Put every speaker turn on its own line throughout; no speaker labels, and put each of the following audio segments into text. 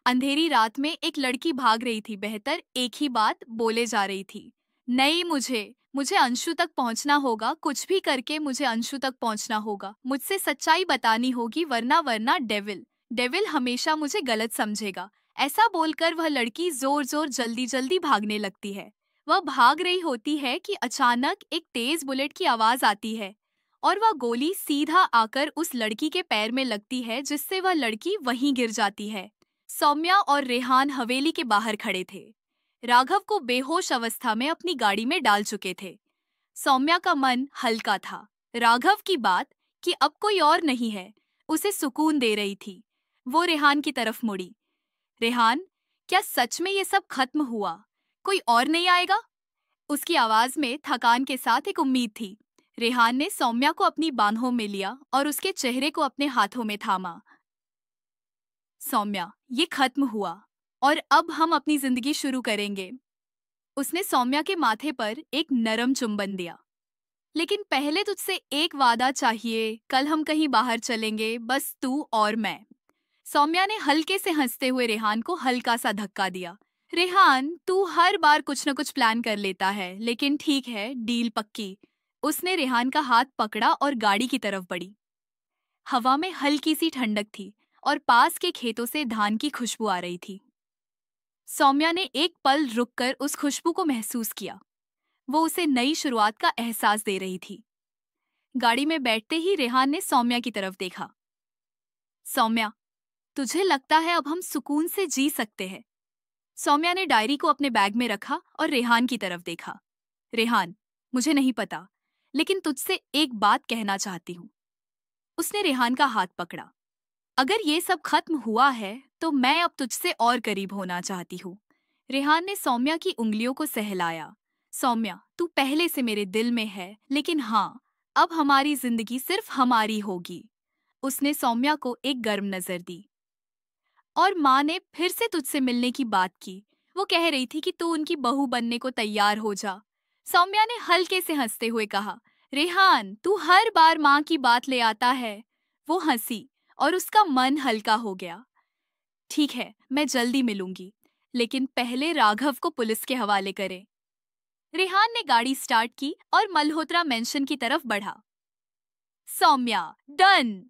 अंधेरी रात में एक लड़की भाग रही थी, बेहतर एक ही बात बोले जा रही थी। नहीं, मुझे मुझे अंशु तक पहुंचना होगा, कुछ भी करके मुझे अंशु तक पहुंचना होगा। मुझसे सच्चाई बतानी होगी, वरना वरना डेविल डेविल हमेशा मुझे गलत समझेगा। ऐसा बोलकर वह लड़की जोर जोर जल्दी जल्दी भागने लगती है। वह भाग रही होती है कि अचानक एक तेज बुलेट की आवाज आती है और वह गोली सीधा आकर उस लड़की के पैर में लगती है, जिससे वह लड़की वहीं गिर जाती है। सौम्या और रेहान हवेली के बाहर खड़े थे। राघव को बेहोश अवस्था में अपनी गाड़ी में डाल चुके थे। सौम्या का मन हल्का था। राघव की बात कि अब कोई और नहीं है उसे सुकून दे रही थी। वो रेहान की तरफ मुड़ी। रेहान, क्या सच में ये सब खत्म हुआ? कोई और नहीं आएगा? उसकी आवाज में थकान के साथ एक उम्मीद थी। रेहान ने सौम्या को अपनी बाहों में लिया और उसके चेहरे को अपने हाथों में थामा। सौम्या, ये खत्म हुआ और अब हम अपनी जिंदगी शुरू करेंगे। उसने सौम्या के माथे पर एक नरम चुंबन दिया। लेकिन पहले तुझसे एक वादा चाहिए, कल हम कहीं बाहर चलेंगे, बस तू और मैं। सौम्या ने हल्के से हंसते हुए रेहान को हल्का सा धक्का दिया। रेहान, तू हर बार कुछ न कुछ प्लान कर लेता है, लेकिन ठीक है, डील पक्की। उसने रेहान का हाथ पकड़ा और गाड़ी की तरफ बढ़ी। हवा में हल्की सी ठंडक थी और पास के खेतों से धान की खुशबू आ रही थी। सौम्या ने एक पल रुककर उस खुशबू को महसूस किया। वो उसे नई शुरुआत का एहसास दे रही थी। गाड़ी में बैठते ही रेहान ने सौम्या की तरफ देखा। सौम्या, तुझे लगता है अब हम सुकून से जी सकते हैं? सौम्या ने डायरी को अपने बैग में रखा और रेहान की तरफ देखा। रेहान, मुझे नहीं पता, लेकिन तुझसे एक बात कहना चाहती हूँ। उसने रेहान का हाथ पकड़ा। अगर ये सब खत्म हुआ है तो मैं अब तुझसे और करीब होना चाहती हूँ। रेहान ने सौम्या की उंगलियों को सहलाया। सौम्या, तू पहले से मेरे दिल में है, लेकिन हाँ, अब हमारी जिंदगी सिर्फ हमारी होगी। उसने सौम्या को एक गर्म नजर दी। और माँ ने फिर से तुझसे मिलने की बात की। वो कह रही थी कि तू उनकी बहू बनने को तैयार हो जा। सौम्या ने हल्के से हंसते हुए कहा। रेहान, तू हर बार माँ की बात ले आता है। वो हंसी और उसका मन हल्का हो गया। ठीक है, मैं जल्दी मिलूंगी, लेकिन पहले राघव को पुलिस के हवाले करें। रेहान ने गाड़ी स्टार्ट की और मल्होत्रा मेंशन की तरफ बढ़ा। सौम्या, डन।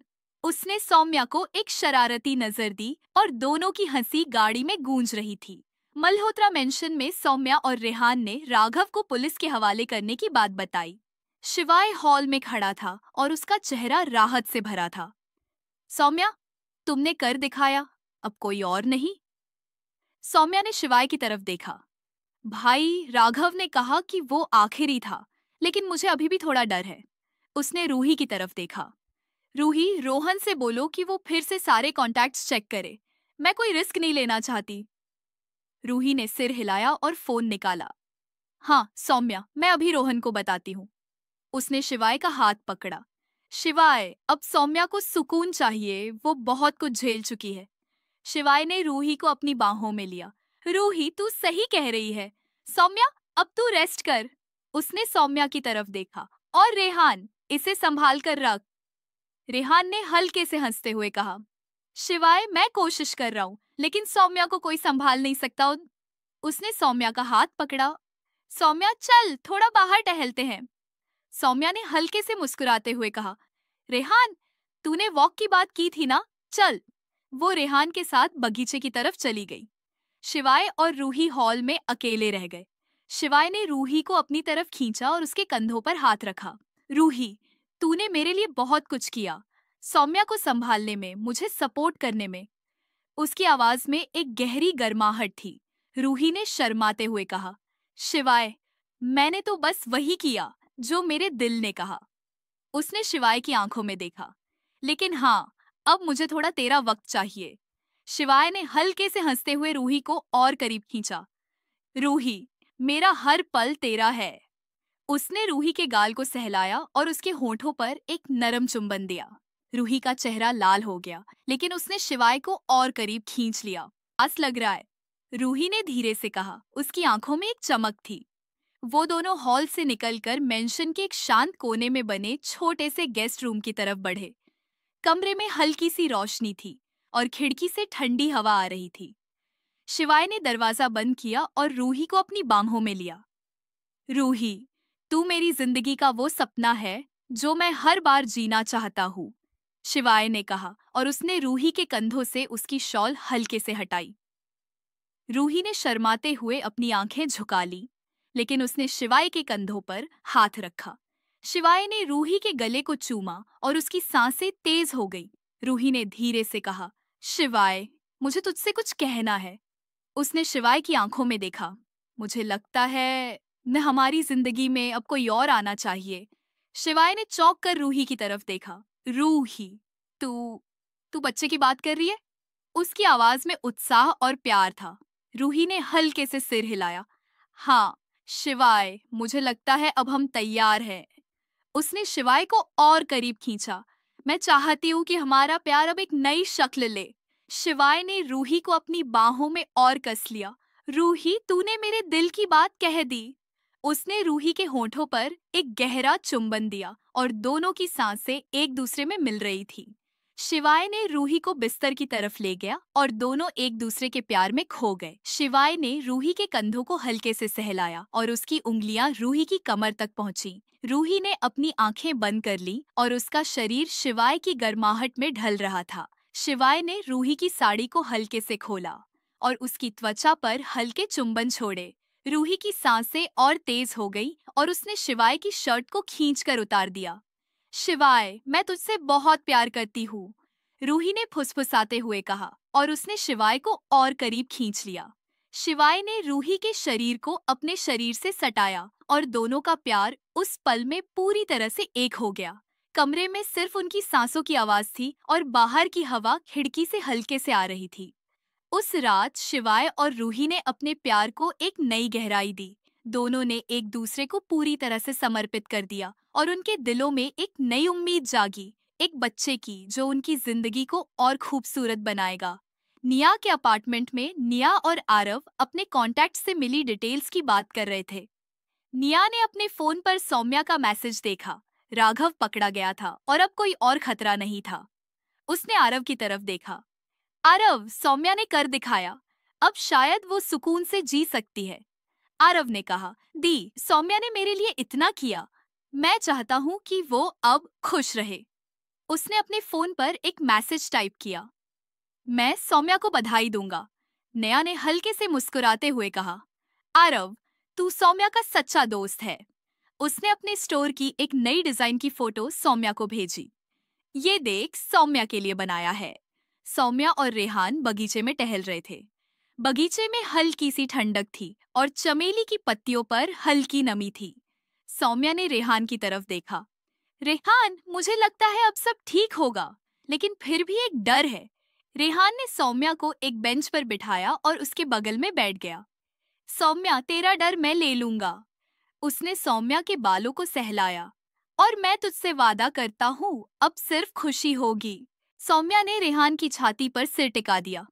उसने सौम्या को एक शरारती नजर दी और दोनों की हंसी गाड़ी में गूंज रही थी। मल्होत्रा मेंशन में सौम्या और रेहान ने राघव को पुलिस के हवाले करने की बात बताई। शिवाय हॉल में खड़ा था और उसका चेहरा राहत से भरा था। सौम्या, तुमने कर दिखाया, अब कोई और नहीं। सौम्या ने शिवाय की तरफ देखा। भाई, राघव ने कहा कि वो आखिरी था, लेकिन मुझे अभी भी थोड़ा डर है। उसने रूही की तरफ देखा। रूही, रोहन से बोलो कि वो फिर से सारे कॉन्टैक्ट्स चेक करे। मैं कोई रिस्क नहीं लेना चाहती। रूही ने सिर हिलाया और फोन निकाला। हाँ सौम्या, मैं अभी रोहन को बताती हूँ। उसने शिवाय का हाथ पकड़ा। शिवाय, अब सौम्या को सुकून चाहिए, वो बहुत कुछ झेल चुकी है। शिवाय ने रूही को अपनी बाहों में लिया। रूही, तू सही कह रही है। सौम्या, अब तू रेस्ट कर। उसने सौम्या की तरफ देखा। और रेहान, इसे संभाल कर रख। रेहान ने हल्के से हंसते हुए कहा। शिवाय, मैं कोशिश कर रहा हूँ, लेकिन सौम्या को कोई संभाल नहीं सकता। उसने सौम्या का हाथ पकड़ा। सौम्या, चल थोड़ा बाहर टहलते हैं। सौम्या ने हल्के से मुस्कुराते हुए कहा। रेहान, तूने वॉक की बात की थी ना, चल। वो रेहान के साथ बगीचे की तरफ चली गई। शिवाय और रूही हॉल में अकेले रह गए। शिवाय ने रूही को अपनी तरफ खींचा और उसके कंधों पर हाथ रखा। रूही, तूने मेरे लिए बहुत कुछ किया, सौम्या को संभालने में, मुझे सपोर्ट करने में। उसकी आवाज में एक गहरी गर्माहट थी। रूही ने शर्माते हुए कहा। शिवाय, मैंने तो बस वही किया जो मेरे दिल ने कहा। उसने शिवाय की आंखों में देखा। लेकिन हाँ, अब मुझे थोड़ा तेरा वक्त चाहिए। शिवाय ने हल्के से हंसते हुए रूही को और करीब खींचा। रूही, मेरा हर पल तेरा है। उसने रूही के गाल को सहलाया और उसके होठों पर एक नरम चुंबन दिया। रूही का चेहरा लाल हो गया, लेकिन उसने शिवाय को और करीब खींच लिया। आस लग रहा है, रूही ने धीरे से कहा। उसकी आंखों में एक चमक थी। वो दोनों हॉल से निकलकर मेंशन के एक शांत कोने में बने छोटे से गेस्ट रूम की तरफ बढ़े। कमरे में हल्की सी रोशनी थी और खिड़की से ठंडी हवा आ रही थी। शिवाय ने दरवाजा बंद किया और रूही को अपनी बाहों में लिया। रूही, तू मेरी जिंदगी का वो सपना है जो मैं हर बार जीना चाहता हूँ, शिवाय ने कहा और उसने रूही के कंधों से उसकी शॉल हल्के से हटाई। रूही ने शर्माते हुए अपनी आंखें झुका ली, लेकिन उसने शिवाय के कंधों पर हाथ रखा। शिवाय ने रूही के गले को चूमा और उसकी सांसें तेज हो गई। रूही ने धीरे से कहा, शिवाय, मुझे तुझसे कुछ कहना है। उसने शिवाय की आंखों में देखा। मुझे लगता है न हमारी जिंदगी में अब कोई और आना चाहिए। शिवाय ने चौंक कर रूही की तरफ देखा। रूही, तू तू बच्चे की बात कर रही है? उसकी आवाज में उत्साह और प्यार था। रूही ने हल्के से सिर हिलाया। हाँ, शिवाय, मुझे लगता है अब हम तैयार हैं। उसने शिवाय को और करीब खींचा। मैं चाहती हूँ कि हमारा प्यार अब एक नई शक्ल ले। शिवाय ने रूही को अपनी बाहों में और कस लिया। रूही, तूने मेरे दिल की बात कह दी। उसने रूही के होठों पर एक गहरा चुंबन दिया और दोनों की सांसें एक दूसरे में मिल रही थी। शिवाय ने रूही को बिस्तर की तरफ ले गया और दोनों एक दूसरे के प्यार में खो गए। शिवाय ने रूही के कंधों को हल्के से सहलाया और उसकी उंगलियां रूही की कमर तक पहुंची। रूही ने अपनी आंखें बंद कर ली और उसका शरीर शिवाय की गर्माहट में ढल रहा था। शिवाय ने रूही की साड़ी को हल्के से खोला और उसकी त्वचा पर हल्के चुंबन छोड़े। रूही की सांसें और तेज हो गई और उसने शिवाय की शर्ट को खींचकर उतार दिया। शिवाय, मैं तुझसे बहुत प्यार करती हूँ, रूही ने फुसफुसाते हुए कहा और उसने शिवाय को और करीब खींच लिया। शिवाय ने रूही के शरीर को अपने शरीर से सटाया और दोनों का प्यार उस पल में पूरी तरह से एक हो गया। कमरे में सिर्फ उनकी सांसों की आवाज थी और बाहर की हवा खिड़की से हल्के से आ रही थी। उस रात शिवाय और रूही ने अपने प्यार को एक नई गहराई दी। दोनों ने एक दूसरे को पूरी तरह से समर्पित कर दिया और उनके दिलों में एक नई उम्मीद जागी, एक बच्चे की जो उनकी जिंदगी को और खूबसूरत बनाएगा। निया के अपार्टमेंट में निया और आरव अपने कॉन्टैक्ट से मिली डिटेल्स की बात कर रहे थे। निया ने अपने फोन पर सौम्या का मैसेज देखा। राघव पकड़ा गया था और अब कोई और खतरा नहीं था। उसने आरव की तरफ देखा। आरव, सौम्या ने कर दिखाया। अब शायद वो सुकून से जी सकती है। आरव ने कहा, दी, सौम्या ने मेरे लिए इतना किया। मैं चाहता हूँ कि वो अब खुश रहे। उसने अपने फोन पर एक मैसेज टाइप किया। मैं सौम्या को बधाई दूंगा। नया ने हल्के से मुस्कुराते हुए कहा, आरव, तू सौम्या का सच्चा दोस्त है। उसने अपने स्टोर की एक नई डिजाइन की फोटो सौम्या को भेजी। ये देख, सौम्या के लिए बनाया है। सौम्या और रेहान बगीचे में टहल रहे थे। बगीचे में हल्की सी ठंडक थी और चमेली की पत्तियों पर हल्की नमी थी। सौम्या ने रेहान की तरफ देखा। रेहान, मुझे लगता है अब सब ठीक होगा, लेकिन फिर भी एक डर है। रेहान ने सौम्या को एक बेंच पर बिठाया और उसके बगल में बैठ गया। सौम्या, तेरा डर मैं ले लूंगा। उसने सौम्या के बालों को सहलाया। और मैं तुझसे वादा करता हूँ, अब सिर्फ खुशी होगी। सौम्या ने रेहान की छाती पर सिर टिका दिया।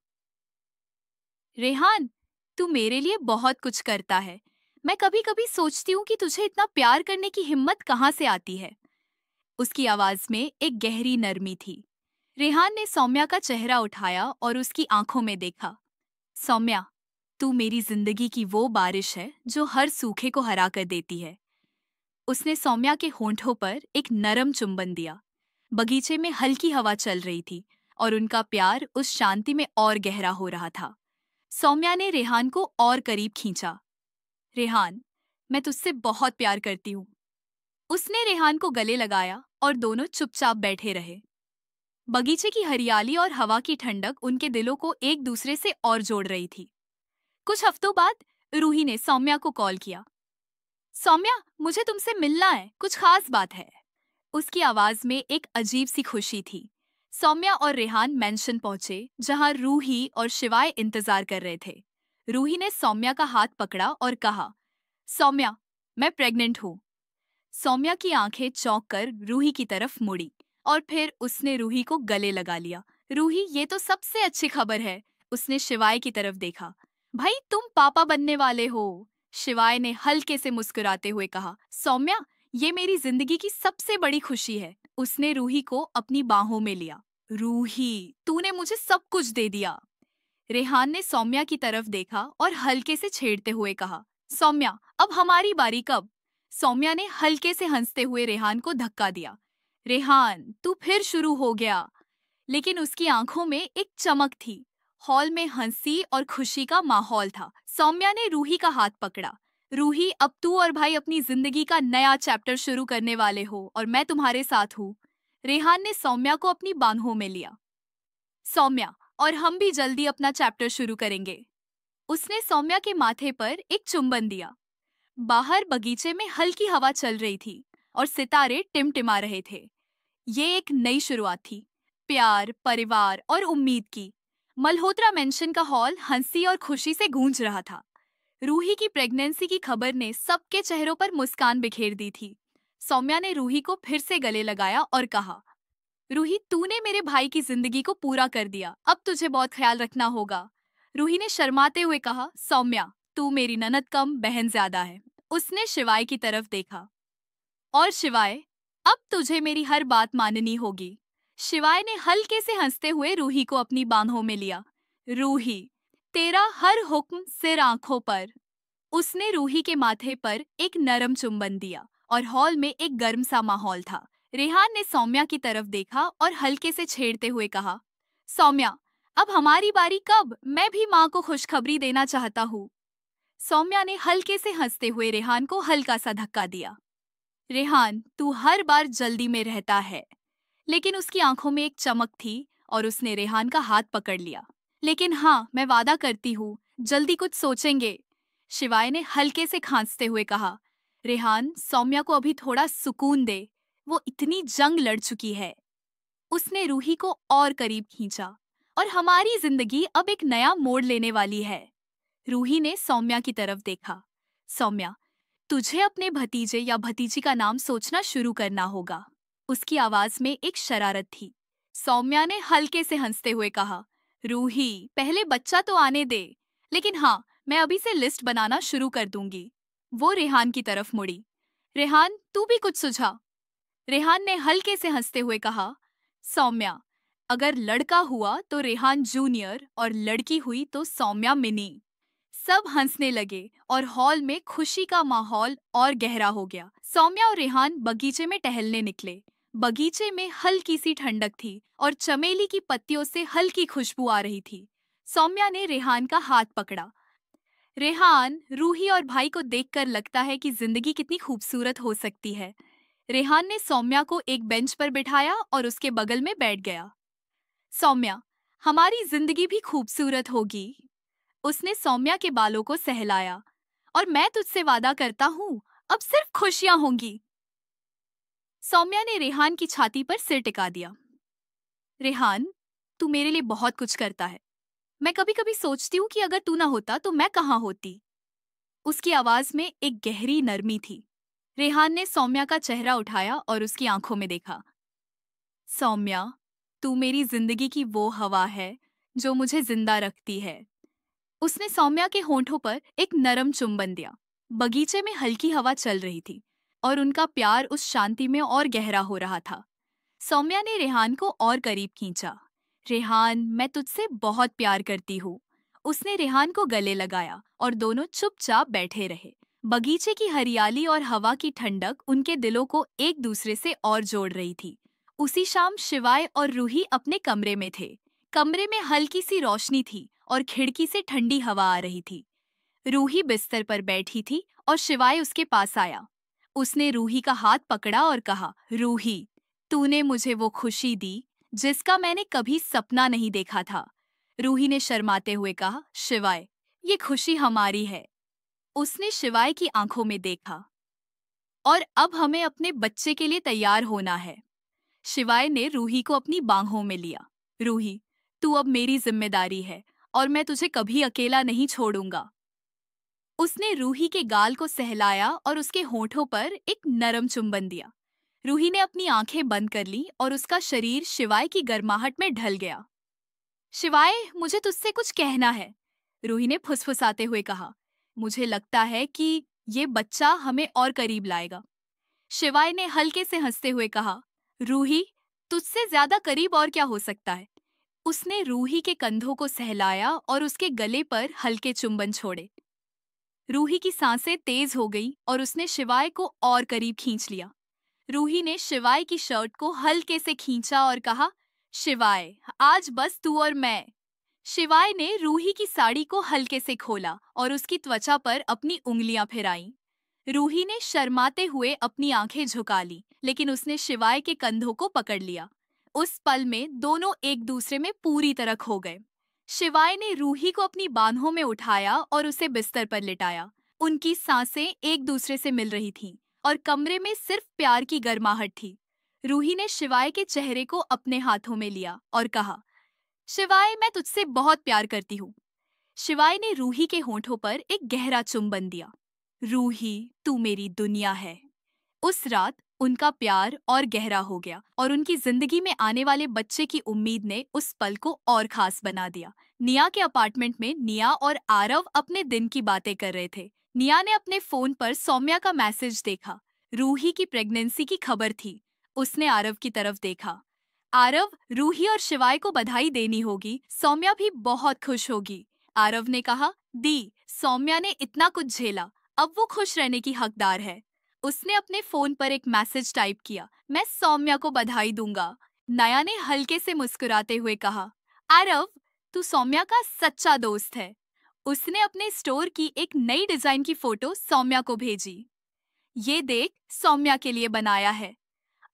रेहान, तू मेरे लिए बहुत कुछ करता है। मैं कभी कभी सोचती हूँ कि तुझे इतना प्यार करने की हिम्मत कहाँ से आती है। उसकी आवाज में एक गहरी नरमी थी। रेहान ने सौम्या का चेहरा उठाया और उसकी आंखों में देखा। सौम्या, तू मेरी जिंदगी की वो बारिश है जो हर सूखे को हरा कर देती है। उसने सौम्या के होंठों पर एक नरम चुंबन दिया। बगीचे में हल्की हवा चल रही थी और उनका प्यार उस शांति में और गहरा हो रहा था। सौम्या ने रेहान को और करीब खींचा। रेहान, मैं तुझसे बहुत प्यार करती हूँ। उसने रेहान को गले लगाया और दोनों चुपचाप बैठे रहे। बगीचे की हरियाली और हवा की ठंडक उनके दिलों को एक दूसरे से और जोड़ रही थी। कुछ हफ्तों बाद रूही ने सौम्या को कॉल किया। सौम्या, मुझे तुमसे मिलना है, कुछ खास बात है। उसकी आवाज में एक अजीब सी खुशी थी। सौम्या और रेहान मेंशन पहुंचे, जहां रूही और शिवाय इंतजार कर रहे थे। रूही ने सौम्या का हाथ पकड़ा और कहा, सौम्या, मैं प्रेग्नेंट हूँ। सौम्या की आंखें चौंक कर रूही की तरफ मुड़ी और फिर उसने रूही को गले लगा लिया। रूही, ये तो सबसे अच्छी खबर है। उसने शिवाय की तरफ देखा। भाई, तुम पापा बनने वाले हो। शिवाय ने हल्के से मुस्कुराते हुए कहा। सौम्या, ये मेरी जिंदगी की सबसे बड़ी खुशी है। उसने रूही को अपनी बाहों में लिया। रूही, तूने मुझे सब कुछ दे दिया। रेहान ने सौम्या की तरफ देखा और हल्के से छेड़ते हुए कहा, सौम्या, अब हमारी बारी कब? सौम्या ने हल्के से हंसते हुए रेहान को धक्का दिया। रेहान, तू फिर शुरू हो गया। लेकिन उसकी आंखों में एक चमक थी। हॉल में हंसी और खुशी का माहौल था। सौम्या ने रूही का हाथ पकड़ा। रूही, अब तू और भाई अपनी जिंदगी का नया चैप्टर शुरू करने वाले हो और मैं तुम्हारे साथ हूँ। रेहान ने सौम्या को अपनी बाहों में लिया। सौम्या, और हम भी जल्दी अपना चैप्टर शुरू करेंगे। उसने सौम्या के माथे पर एक चुंबन दिया। बाहर बगीचे में हल्की हवा चल रही थी और सितारे टिमटिमा रहे थे। ये एक नई शुरुआत थी, प्यार, परिवार और उम्मीद की। मल्होत्रा मेंशन का हॉल हंसी और खुशी से गूंज रहा था। रूही की प्रेगनेंसी की खबर ने सबके चेहरों पर मुस्कान बिखेर दी थी। सौम्या ने रूही को फिर से गले लगाया और कहा, रूही, तूने मेरे भाई की जिंदगी को पूरा कर दिया, अब तुझे बहुत ख्याल रखना होगा। रूही ने शर्माते हुए कहा, सौम्या, तू मेरी ननद कम बहन ज्यादा है। उसने शिवाय की तरफ देखा। और शिवाय, अब तुझे मेरी हर बात माननी होगी। शिवाय ने हल्के से हंसते हुए रूही को अपनी बाहों में लिया। रूही, तेरा हर हुक्म सिर आंखों पर। उसने रूही के माथे पर एक नरम चुंबन दिया और हॉल में एक गर्म सा माहौल था। रेहान ने सौम्या की तरफ देखा और हल्के से छेड़ते हुए कहा, सौम्या, अब हमारी बारी कब? मैं भी माँ को खुशखबरी देना चाहता हूँ। सौम्या ने हल्के से हंसते हुए रेहान को हल्का सा धक्का दिया। रेहान, तू हर बार जल्दी में रहता है। लेकिन उसकी आंखों में एक चमक थी और उसने रेहान का हाथ पकड़ लिया। लेकिन हाँ, मैं वादा करती हूँ, जल्दी कुछ सोचेंगे। शिवाय ने हल्के से खांसते हुए कहा, रेहान, सौम्या को अभी थोड़ा सुकून दे, वो इतनी जंग लड़ चुकी है। उसने रूही को और करीब खींचा। और हमारी जिंदगी अब एक नया मोड़ लेने वाली है। रूही ने सौम्या की तरफ देखा। सौम्या, तुझे अपने भतीजे या भतीजी का नाम सोचना शुरू करना होगा। उसकी आवाज में एक शरारत थी। सौम्या ने हल्के से हंसते हुए कहा, रूही, पहले बच्चा तो आने दे। लेकिन हाँ, मैं अभी से लिस्ट बनाना शुरू कर दूंगी। वो रेहान की तरफ मुड़ी। रेहान, तू भी कुछ सुझा। रेहान ने हल्के से हंसते हुए कहा, सौम्या, अगर लड़का हुआ तो रेहान जूनियर और लड़की हुई तो सौम्या मिनी। सब हंसने लगे और हॉल में खुशी का माहौल और गहरा हो गया। सौम्या और रेहान बगीचे में टहलने निकले। बगीचे में हल्की सी ठंडक थी और चमेली की पत्तियों से हल्की खुशबू आ रही थी। सौम्या ने रेहान का हाथ पकड़ा। रेहान, रूही और भाई को देखकर लगता है कि जिंदगी कितनी खूबसूरत हो सकती है। रेहान ने सौम्या को एक बेंच पर बिठाया और उसके बगल में बैठ गया। सौम्या, हमारी जिंदगी भी खूबसूरत होगी। उसने सौम्या के बालों को सहलाया। और मैं तुझसे वादा करता हूँ, अब सिर्फ खुशियां होंगी। सौम्या ने रेहान की छाती पर सिर टिका दिया। रेहान, तू मेरे लिए बहुत कुछ करता है। मैं कभी कभी सोचती हूँ कि अगर तू ना होता तो मैं कहाँ होती। उसकी आवाज में एक गहरी नरमी थी। रेहान ने सौम्या का चेहरा उठाया और उसकी आंखों में देखा। सौम्या, तू मेरी जिंदगी की वो हवा है जो मुझे जिंदा रखती है। उसने सौम्या के होंठों पर एक नरम चुंबन दिया। बगीचे में हल्की हवा चल रही थी और उनका प्यार उस शांति में और गहरा हो रहा था। सौम्या ने रेहान को और करीब खींचा। रेहान, मैं तुझसे बहुत प्यार करती हूँ। उसने रेहान को गले लगाया और दोनों चुपचाप बैठे रहे। बगीचे की हरियाली और हवा की ठंडक उनके दिलों को एक दूसरे से और जोड़ रही थी। उसी शाम शिवाय और रूही अपने कमरे में थे। कमरे में हल्की सी रोशनी थी और खिड़की से ठंडी हवा आ रही थी। रूही बिस्तर पर बैठी थी और शिवाय उसके पास आया। उसने रूही का हाथ पकड़ा और कहा, रूही, तूने मुझे वो खुशी दी जिसका मैंने कभी सपना नहीं देखा था। रूही ने शर्माते हुए कहा, शिवाय, ये खुशी हमारी है। उसने शिवाय की आंखों में देखा। और अब हमें अपने बच्चे के लिए तैयार होना है। शिवाय ने रूही को अपनी बाहों में लिया। रूही, तू अब मेरी जिम्मेदारी है और मैं तुझे कभी अकेला नहीं छोड़ूंगा। उसने रूही के गाल को सहलाया और उसके होठों पर एक नरम चुंबन दिया। रूही ने अपनी आंखें बंद कर ली और उसका शरीर शिवाय की गर्माहट में ढल गया। शिवाय, मुझे तुझसे कुछ कहना है। रूही ने फुसफुसाते हुए कहा, मुझे लगता है कि ये बच्चा हमें और करीब लाएगा। शिवाय ने हल्के से हंसते हुए कहा, रूही, तुझसे ज्यादा करीब और क्या हो सकता है। उसने रूही के कंधों को सहलाया और उसके गले पर हल्के चुंबन छोड़े। रूही की सांसें तेज हो गई और उसने शिवाय को और करीब खींच लिया। रूही ने शिवाय की शर्ट को हल्के से खींचा और कहा, शिवाय, आज बस तू और मैं। शिवाय ने रूही की साड़ी को हल्के से खोला और उसकी त्वचा पर अपनी उंगलियां फिराईं। रूही ने शर्माते हुए अपनी आंखें झुका ली, लेकिन उसने शिवाय के कंधों को पकड़ लिया। उस पल में दोनों एक दूसरे में पूरी तरह खो गए। शिवाय ने रूही को अपनी बाहों में उठाया और उसे बिस्तर पर लिटाया। उनकी सांसें एक दूसरे से मिल रही थीं और कमरे में सिर्फ प्यार की गर्माहट थी। रूही ने शिवाय के चेहरे को अपने हाथों में लिया और कहा, शिवाय, मैं तुझसे बहुत प्यार करती हूँ। शिवाय ने रूही के होंठों पर एक गहरा चुंबन दिया। रूही, तू मेरी दुनिया है। उस रात उनका प्यार और गहरा हो गया और उनकी जिंदगी में आने वाले बच्चे की उम्मीद ने उस पल को और खास बना दिया। निया के अपार्टमेंट में निया और आरव अपने दिन की बातें कर रहे थे। निया ने अपने फोन पर सौम्या का मैसेज देखा। रूही की प्रेगनेंसी की खबर थी। उसने आरव की तरफ देखा। आरव, रूही और शिवाय को बधाई देनी होगी, सौम्या भी बहुत खुश होगी। आरव ने कहा, दी, सौम्या ने इतना कुछ झेला, अब वो खुश रहने की हकदार है। उसने अपने फोन पर एक मैसेज टाइप किया, मैं सौम्या को बधाई दूंगा। नया ने हल्के से मुस्कुराते हुए कहा, आरव, तू सौम्या का सच्चा दोस्त है। उसने अपने स्टोर की एक नई डिजाइन की फोटो सौम्या को भेजी। ये देख, सौम्या के लिए बनाया है।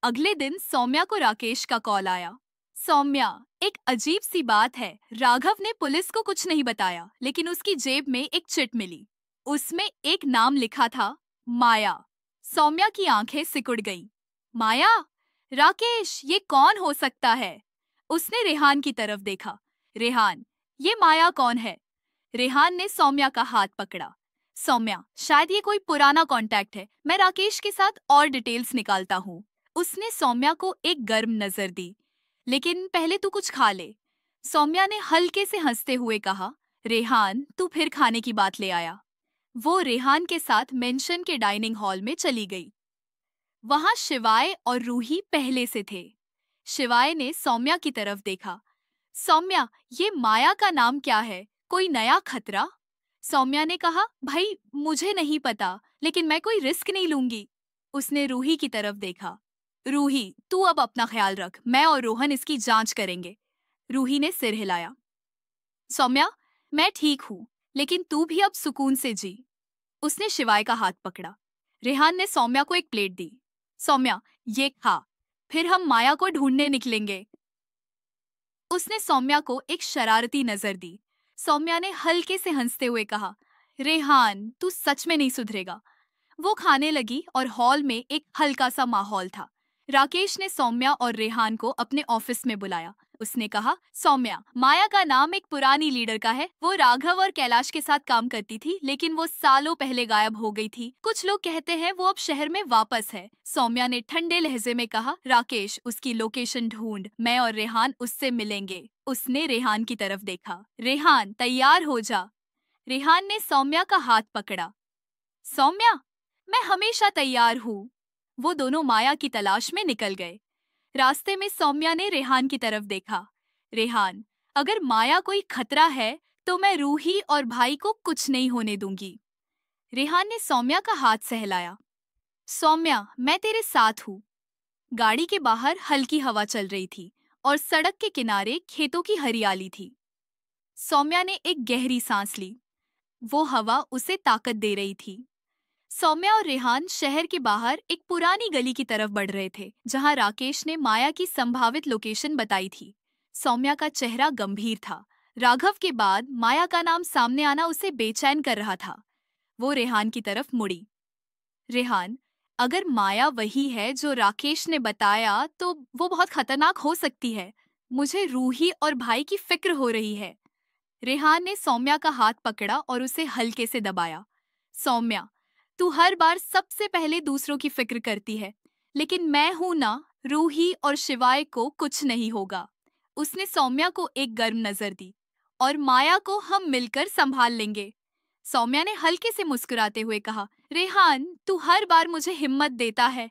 अगले दिन सौम्या को राकेश का कॉल आया। सौम्या, एक अजीब सी बात है, राघव ने पुलिस को कुछ नहीं बताया, लेकिन उसकी जेब में एक चिट मिली। उसमें एक नाम लिखा था, माया। सौम्या की आंखें सिकुड़ गईं। माया? राकेश, ये कौन हो सकता है? उसने रेहान की तरफ देखा। रेहान, ये माया कौन है? रेहान ने सौम्या का हाथ पकड़ा। सौम्या, शायद ये कोई पुराना कांटेक्ट है, मैं राकेश के साथ और डिटेल्स निकालता हूँ। उसने सौम्या को एक गर्म नजर दी। लेकिन पहले तू कुछ खा ले। सौम्या ने हल्के से हंसते हुए कहा, रेहान, तू फिर खाने की बात ले आया। वो रेहान के साथ मेंशन के डाइनिंग हॉल में चली गई। वहां शिवाय और रूही पहले से थे। शिवाय ने सौम्या की तरफ देखा। सौम्या, ये माया का नाम क्या है? कोई नया खतरा? सौम्या ने कहा, भाई मुझे नहीं पता, लेकिन मैं कोई रिस्क नहीं लूंगी। उसने रूही की तरफ देखा। रूही, तू अब अपना ख्याल रख, मैं और रोहन इसकी जांच करेंगे। रूही ने सिर हिलाया। सौम्या, मैं ठीक हूँ, लेकिन तू भी अब सुकून से जी। उसने शिवाय का हाथ पकड़ा। रेहान ने सौम्या को एक प्लेट दी। सौम्या, ये खा, फिर हम माया को ढूंढने निकलेंगे। उसने सौम्या को एक शरारती नजर दी। सौम्या ने हल्के से हंसते हुए कहा, रेहान, तू सच में नहीं सुधरेगा। वो खाने लगी और हॉल में एक हल्का सा माहौल था। राकेश ने सौम्या और रेहान को अपने ऑफिस में बुलाया। उसने कहा, सौम्या, माया का नाम एक पुरानी लीडर का है। वो राघव और कैलाश के साथ काम करती थी, लेकिन वो सालों पहले गायब हो गई थी। कुछ लोग कहते हैं वो अब शहर में वापस है। सौम्या ने ठंडे लहजे में कहा, राकेश, उसकी लोकेशन ढूंढ, मैं और रेहान उससे मिलेंगे। उसने रेहान की तरफ देखा। रेहान, तैयार हो जा। रेहान ने सौम्या का हाथ पकड़ा। सौम्या, मैं हमेशा तैयार हूँ। वो दोनों माया की तलाश में निकल गए। रास्ते में सौम्या ने रेहान की तरफ देखा। रेहान, अगर माया कोई खतरा है तो मैं रूही और भाई को कुछ नहीं होने दूंगी। रेहान ने सौम्या का हाथ सहलाया। सौम्या, मैं तेरे साथ हूँ। गाड़ी के बाहर हल्की हवा चल रही थी और सड़क के किनारे खेतों की हरियाली थी। सौम्या ने एक गहरी सांस ली। वो हवा उसे ताकत दे रही थी। सौम्या और रेहान शहर के बाहर एक पुरानी गली की तरफ बढ़ रहे थे, जहां राकेश ने माया की संभावित लोकेशन बताई थी। सौम्या का चेहरा गंभीर था। राघव के बाद माया का नाम सामने आना उसे बेचैन कर रहा था। वो रेहान की तरफ मुड़ी। रेहान, अगर माया वही है जो राकेश ने बताया तो वो बहुत खतरनाक हो सकती है। मुझे रूही और भाई की फिक्र हो रही है। रेहान ने सौम्या का हाथ पकड़ा और उसे हल्के से दबाया। सौम्या, तू हर बार सबसे पहले दूसरों की फिक्र करती है, लेकिन मैं हूं ना, रूही और शिवाय को कुछ नहीं होगा। उसने सौम्या को एक गर्म नजर दी। और माया को हम मिलकर संभाल लेंगे। सौम्या ने हल्के से मुस्कुराते हुए कहा, रेहान, तू हर बार मुझे हिम्मत देता है।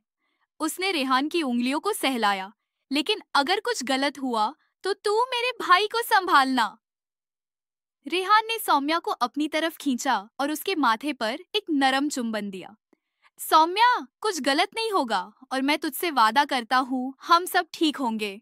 उसने रेहान की उंगलियों को सहलाया। लेकिन अगर कुछ गलत हुआ तो तू मेरे भाई को संभालना। रेहान ने सौम्या को अपनी तरफ खींचा और उसके माथे पर एक नरम चुंबन दिया। सौम्या, कुछ गलत नहीं होगा और मैं तुझसे वादा करता हूँ हम सब ठीक होंगे।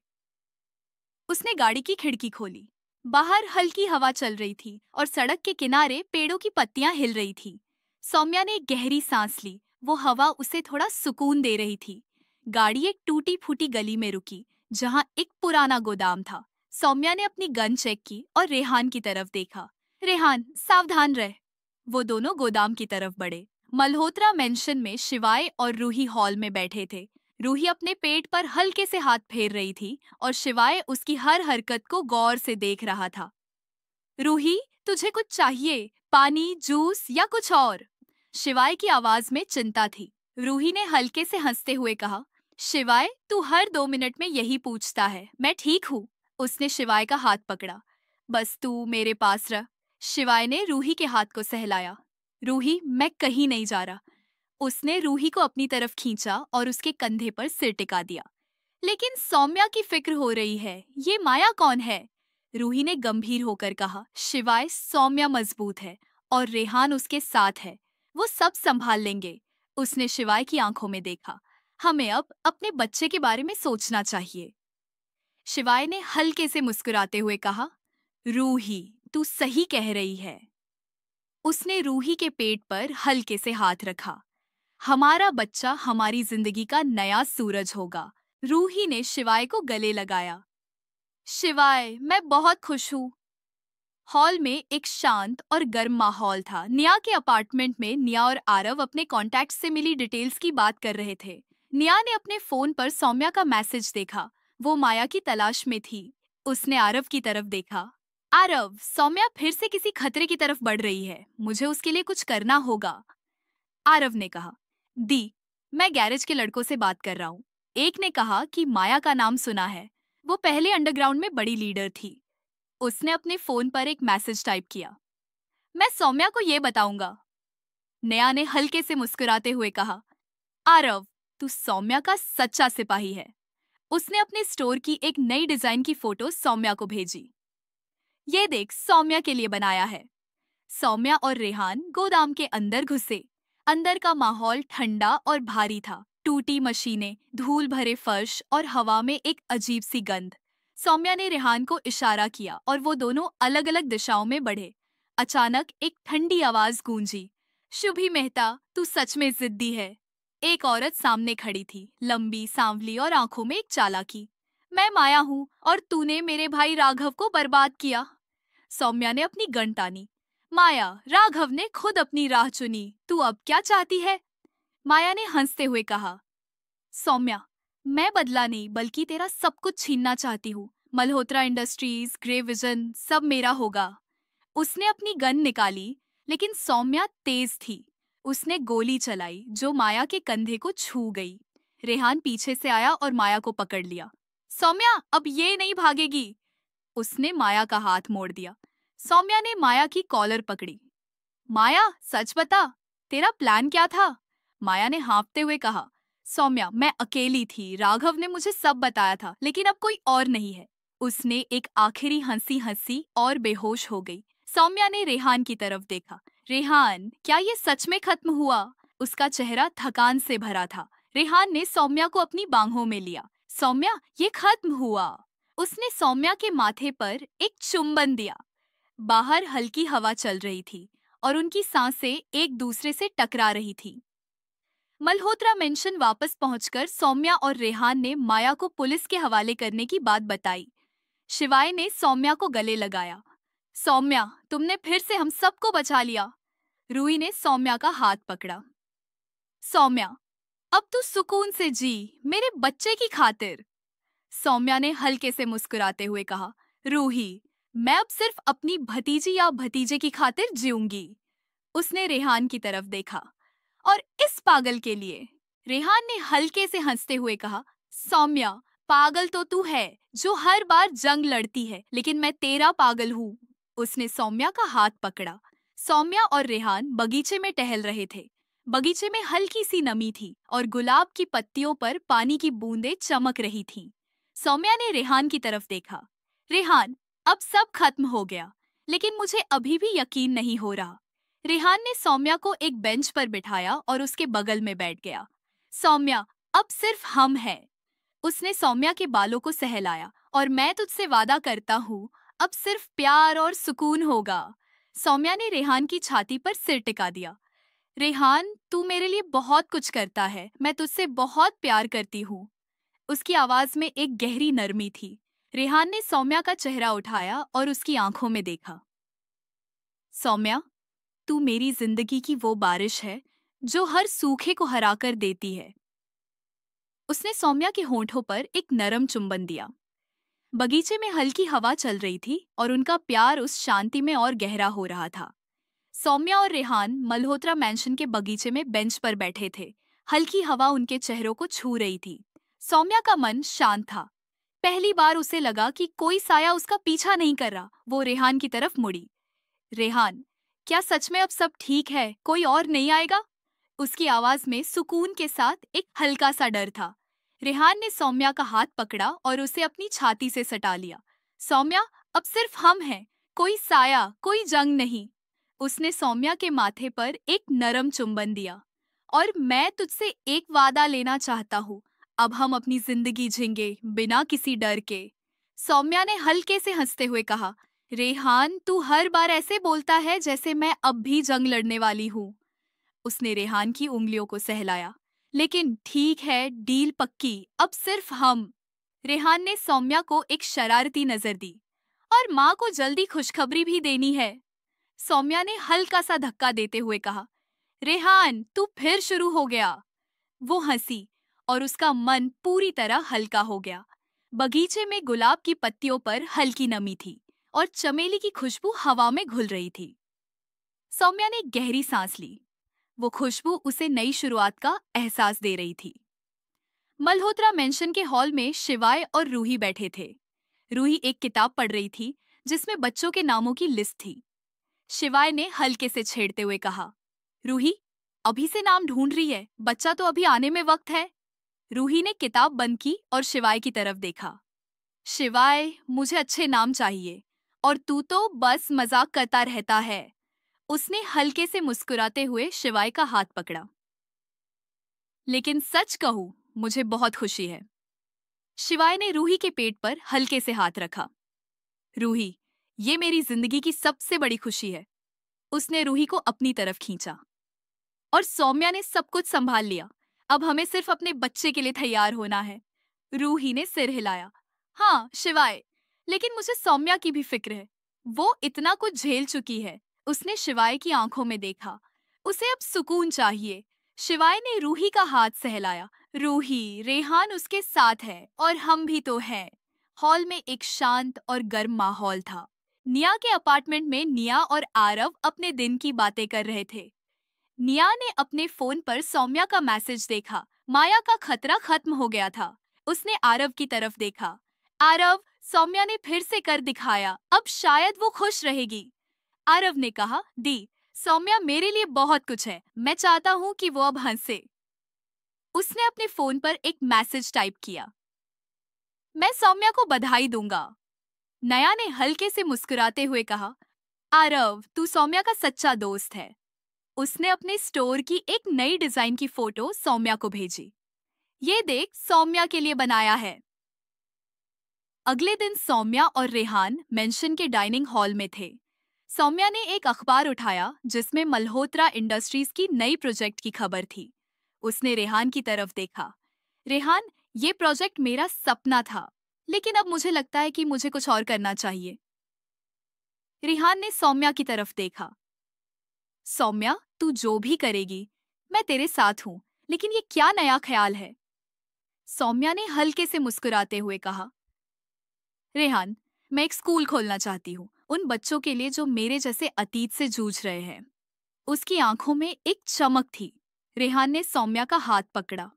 उसने गाड़ी की खिड़की खोली। बाहर हल्की हवा चल रही थी और सड़क के किनारे पेड़ों की पत्तियां हिल रही थी। सौम्या ने गहरी सांस ली। वो हवा उसे थोड़ा सुकून दे रही थी। गाड़ी एक टूटी फूटी गली में रुकी, जहां एक पुराना गोदाम था। सौम्या ने अपनी गन चेक की और रेहान की तरफ देखा। रेहान, सावधान रह। वो दोनों गोदाम की तरफ बढ़े। मल्होत्रा मेंशन में शिवाय और रूही हॉल में बैठे थे। रूही अपने पेट पर हल्के से हाथ फेर रही थी और शिवाय उसकी हर हरकत को गौर से देख रहा था। रूही, तुझे कुछ चाहिए? पानी, जूस या कुछ और? शिवाय की आवाज में चिंता थी। रूही ने हल्के से हंसते हुए कहा, शिवाय, तू हर 2 मिनट में यही पूछता है। मैं ठीक हूँ। उसने शिवाय का हाथ पकड़ा। बस तू मेरे पास रह। शिवाय ने रूही के हाथ को सहलाया। रूही, मैं कहीं नहीं जा रहा। उसने रूही को अपनी तरफ खींचा और उसके कंधे पर सिर टिका दिया। लेकिन सौम्या की फिक्र हो रही है। ये माया कौन है? रूही ने गंभीर होकर कहा, शिवाय, सौम्या मजबूत है और रेहान उसके साथ है। वो सब संभाल लेंगे। उसने शिवाय की आंखों में देखा। हमें अब अपने बच्चे के बारे में सोचना चाहिए। शिवाय ने हल्के से मुस्कुराते हुए कहा, रूही, तू सही कह रही है। उसने रूही के पेट पर हल्के से हाथ रखा। हमारा बच्चा हमारी जिंदगी का नया सूरज होगा। रूही ने शिवाय को गले लगाया। शिवाय, मैं बहुत खुश हूँ। हॉल में एक शांत और गर्म माहौल था। निया के अपार्टमेंट में निया और आरव अपने कॉन्टैक्ट से मिली डिटेल्स की बात कर रहे थे। निया ने अपने फोन पर सौम्या का मैसेज देखा। वो माया की तलाश में थी। उसने आरव की तरफ देखा। आरव, सौम्या फिर से किसी खतरे की तरफ बढ़ रही है। मुझे उसके लिए कुछ करना होगा। आरव ने कहा, दी, मैं गैरेज के लड़कों से बात कर रहा हूँ। एक ने कहा कि माया का नाम सुना है। वो पहले अंडरग्राउंड में बड़ी लीडर थी। उसने अपने फोन पर एक मैसेज टाइप किया। मैं सौम्या को ये बताऊंगा। नया ने हल्के से मुस्कुराते हुए कहा, आरव, तू सौम्या का सच्चा सिपाही है। उसने अपने स्टोर की एक नई डिजाइन की फोटो सौम्या को भेजी। ये देख, सौम्या के लिए बनाया है। सौम्या और रेहान गोदाम के अंदर घुसे। अंदर का माहौल ठंडा और भारी था। टूटी मशीनें, धूल भरे फर्श और हवा में एक अजीब सी गंध। सौम्या ने रेहान को इशारा किया और वो दोनों अलग अलग दिशाओं में बढ़े। अचानक एक ठंडी आवाज गूंजी, शुभी मेहता, तू सच में जिद्दी है। एक औरत सामने खड़ी थी, लंबी, सांवली और आंखों में एक चालाकी। मैं माया हूँ और तूने मेरे भाई राघव को बर्बाद किया। सौम्या ने अपनी गन तानी। माया, राघव ने खुद अपनी राह चुनी। तू अब क्या चाहती है? माया ने हंसते हुए कहा, सौम्या, मैं बदला नहीं बल्कि तेरा सब कुछ छीनना चाहती हूँ। मल्होत्रा इंडस्ट्रीज, ग्रे विजन, सब मेरा होगा। उसने अपनी गन निकाली, लेकिन सौम्या तेज थी। उसने गोली चलाई जो माया के कंधे को छू गई। रेहान पीछे से आया और माया को पकड़ लिया। सौम्या, अब ये नहीं भागेगी। उसने माया का हाथ मोड़ दिया। सौम्या ने माया की कॉलर पकड़ी। माया, सच बता, तेरा प्लान क्या था? माया ने हाँफते हुए कहा, सौम्या, मैं अकेली थी। राघव ने मुझे सब बताया था, लेकिन अब कोई और नहीं है। उसने एक आखिरी हंसी हंसी और बेहोश हो गई। सौम्या ने रेहान की तरफ देखा। रेहान, क्या ये सच में खत्म हुआ? उसका चेहरा थकान से भरा था। रेहान ने सौम्या को अपनी बाहों में लिया। सौम्या, ये खत्म हुआ। उसने सौम्या के माथे पर एक चुंबन दिया। बाहर हल्की हवा चल रही थी और उनकी सांसें एक दूसरे से टकरा रही थी। मल्होत्रा मेंशन वापस पहुंचकर सौम्या और रेहान ने माया को पुलिस के हवाले करने की बात बताई। शिवाय ने सौम्या को गले लगाया। सौम्या, तुमने फिर से हम सबको बचा लिया। रूही ने सौम्या का हाथ पकड़ा। सौम्या, अब तू सुकून से जी, मेरे बच्चे की खातिर। सौम्या ने हल्के से मुस्कुराते हुए कहा, रूही, मैं अब सिर्फ अपनी भतीजी या भतीजे की खातिर जीऊंगी। उसने रेहान की तरफ देखा। और इस पागल के लिए? रेहान ने हल्के से हंसते हुए कहा, सौम्या, पागल तो तू है जो हर बार जंग लड़ती है, लेकिन मैं तेरा पागल हूँ। उसने सौम्या का हाथ पकड़ा। सौम्या और रेहान बगीचे में टहल रहे थे। बगीचे में हल्की सी नमी थी और गुलाब की पत्तियों पर पानी की बूंदें चमक रही थीं। सौम्या ने रेहान की तरफ देखा। रेहान, अब सब खत्म हो गया, लेकिन मुझे अभी भी यकीन नहीं हो रहा। रेहान ने सौम्या को एक बेंच पर बिठाया और उसके बगल में बैठ गया। सौम्या, अब सिर्फ हम हैं। उसने सौम्या के बालों को सहलाया। और मैं तुझसे वादा करता हूँ, अब सिर्फ प्यार और सुकून होगा। सौम्या ने रेहान की छाती पर सिर टिका दिया। रेहान, तू मेरे लिए बहुत कुछ करता है। मैं तुझसे बहुत प्यार करती हूँ। उसकी आवाज में एक गहरी नरमी थी। रेहान ने सौम्या का चेहरा उठाया और उसकी आंखों में देखा। सौम्या, तू मेरी जिंदगी की वो बारिश है जो हर सूखे को हराकर देती है। उसने सौम्या के होंठों पर एक नरम चुंबन दिया। बगीचे में हल्की हवा चल रही थी और उनका प्यार उस शांति में और गहरा हो रहा था। सौम्या और रेहान मल्होत्रा मैंशन के बगीचे में बेंच पर बैठे थे। हल्की हवा उनके चेहरों को छू रही थी। सौम्या का मन शांत था। पहली बार उसे लगा कि कोई साया उसका पीछा नहीं कर रहा। वो रेहान की तरफ मुड़ी। रेहान, क्या सच में अब सब ठीक है? कोई और नहीं आएगा? उसकी आवाज में सुकून के साथ एक हल्का सा डर था। रेहान ने सौम्या का हाथ पकड़ा और उसे अपनी छाती से सटा लिया। सौम्या, अब सिर्फ हम हैं, कोई साया, कोई जंग नहीं। उसने सौम्या के माथे पर एक नरम चुंबन दिया। और मैं तुझसे एक वादा लेना चाहता हूँ, अब हम अपनी जिंदगी जींगे बिना किसी डर के। सौम्या ने हल्के से हंसते हुए कहा, रेहान, तू हर बार ऐसे बोलता है जैसे मैं अब भी जंग लड़ने वाली हूँ। उसने रेहान की उंगलियों को सहलाया। लेकिन ठीक है, डील पक्की, अब सिर्फ हम। रेहान ने सौम्या को एक शरारती नजर दी। और माँ को जल्दी खुशखबरी भी देनी है। सौम्या ने हल्का सा धक्का देते हुए कहा, रेहान, तू फिर शुरू हो गया। वो हंसी और उसका मन पूरी तरह हल्का हो गया। बगीचे में गुलाब की पत्तियों पर हल्की नमी थी और चमेली की खुशबू हवा में घुल रही थी। सौम्या ने गहरी सांस ली। वो खुशबू उसे नई शुरुआत का एहसास दे रही थी। मल्होत्रा मेंशन के हॉल में शिवाय और रूही बैठे थे। रूही एक किताब पढ़ रही थी जिसमें बच्चों के नामों की लिस्ट थी। शिवाय ने हल्के से छेड़ते हुए कहा, रूही, अभी से नाम ढूंढ रही है? बच्चा तो अभी आने में वक्त है। रूही ने किताब बंद की और शिवाय की तरफ देखा। शिवाय, मुझे अच्छे नाम चाहिए और तू तो बस मजाक करता रहता है। उसने हल्के से मुस्कुराते हुए शिवाय का हाथ पकड़ा। लेकिन सच कहूं, मुझे बहुत खुशी है। शिवाय ने रूही के पेट पर हल्के से हाथ रखा। रूही, ये मेरी जिंदगी की सबसे बड़ी खुशी है। उसने रूही को अपनी तरफ खींचा। और सौम्या ने सब कुछ संभाल लिया। अब हमें सिर्फ अपने बच्चे के लिए तैयार होना है। रूही ने सिर हिलाया। हाँ शिवाय, लेकिन मुझे सौम्या की भी फिक्र है। वो इतना कुछ झेल चुकी है। उसने शिवाय की आंखों में देखा। उसे अब सुकून चाहिए। शिवाय ने रूही का हाथ सहलाया। रूही, रेहान उसके साथ है और हम भी तो हैं। हॉल में एक शांत और गर्म माहौल था। निया के अपार्टमेंट में निया और आरव अपने दिन की बातें कर रहे थे। निया ने अपने फोन पर सौम्या का मैसेज देखा। माया का खतरा खत्म हो गया था। उसने आरव की तरफ देखा। आरव, सौम्या ने फिर से कर दिखाया, अब शायद वो खुश रहेगी। आरव ने कहा, दी, सौम्या मेरे लिए बहुत कुछ है। मैं चाहता हूँ कि वो अब हंसे। उसने अपने फोन पर एक मैसेज टाइप किया, मैं सौम्या को बधाई दूंगा। नया ने हल्के से मुस्कुराते हुए कहा, आरव, तू सौम्या का सच्चा दोस्त है। उसने अपने स्टोर की एक नई डिजाइन की फोटो सौम्या को भेजी। ये देख, सौम्या के लिए बनाया है। अगले दिन सौम्या और रेहान मेंशन के डाइनिंग हॉल में थे। सौम्या ने एक अखबार उठाया जिसमें मल्होत्रा इंडस्ट्रीज की नई प्रोजेक्ट की खबर थी। उसने रेहान की तरफ देखा। रेहान, ये प्रोजेक्ट मेरा सपना था, लेकिन अब मुझे लगता है कि मुझे कुछ और करना चाहिए। रेहान ने सौम्या की तरफ देखा। सौम्या, तू जो भी करेगी, मैं तेरे साथ हूँ, लेकिन ये क्या नया ख्याल है? सौम्या ने हल्के से मुस्कुराते हुए कहा, रेहान, मैं एक स्कूल खोलना चाहती हूँ, उन बच्चों के लिए जो मेरे जैसे अतीत से जूझ रहे हैं। उसकी आंखों में एक चमक थी। रेहान ने सौम्या का हाथ पकड़ा।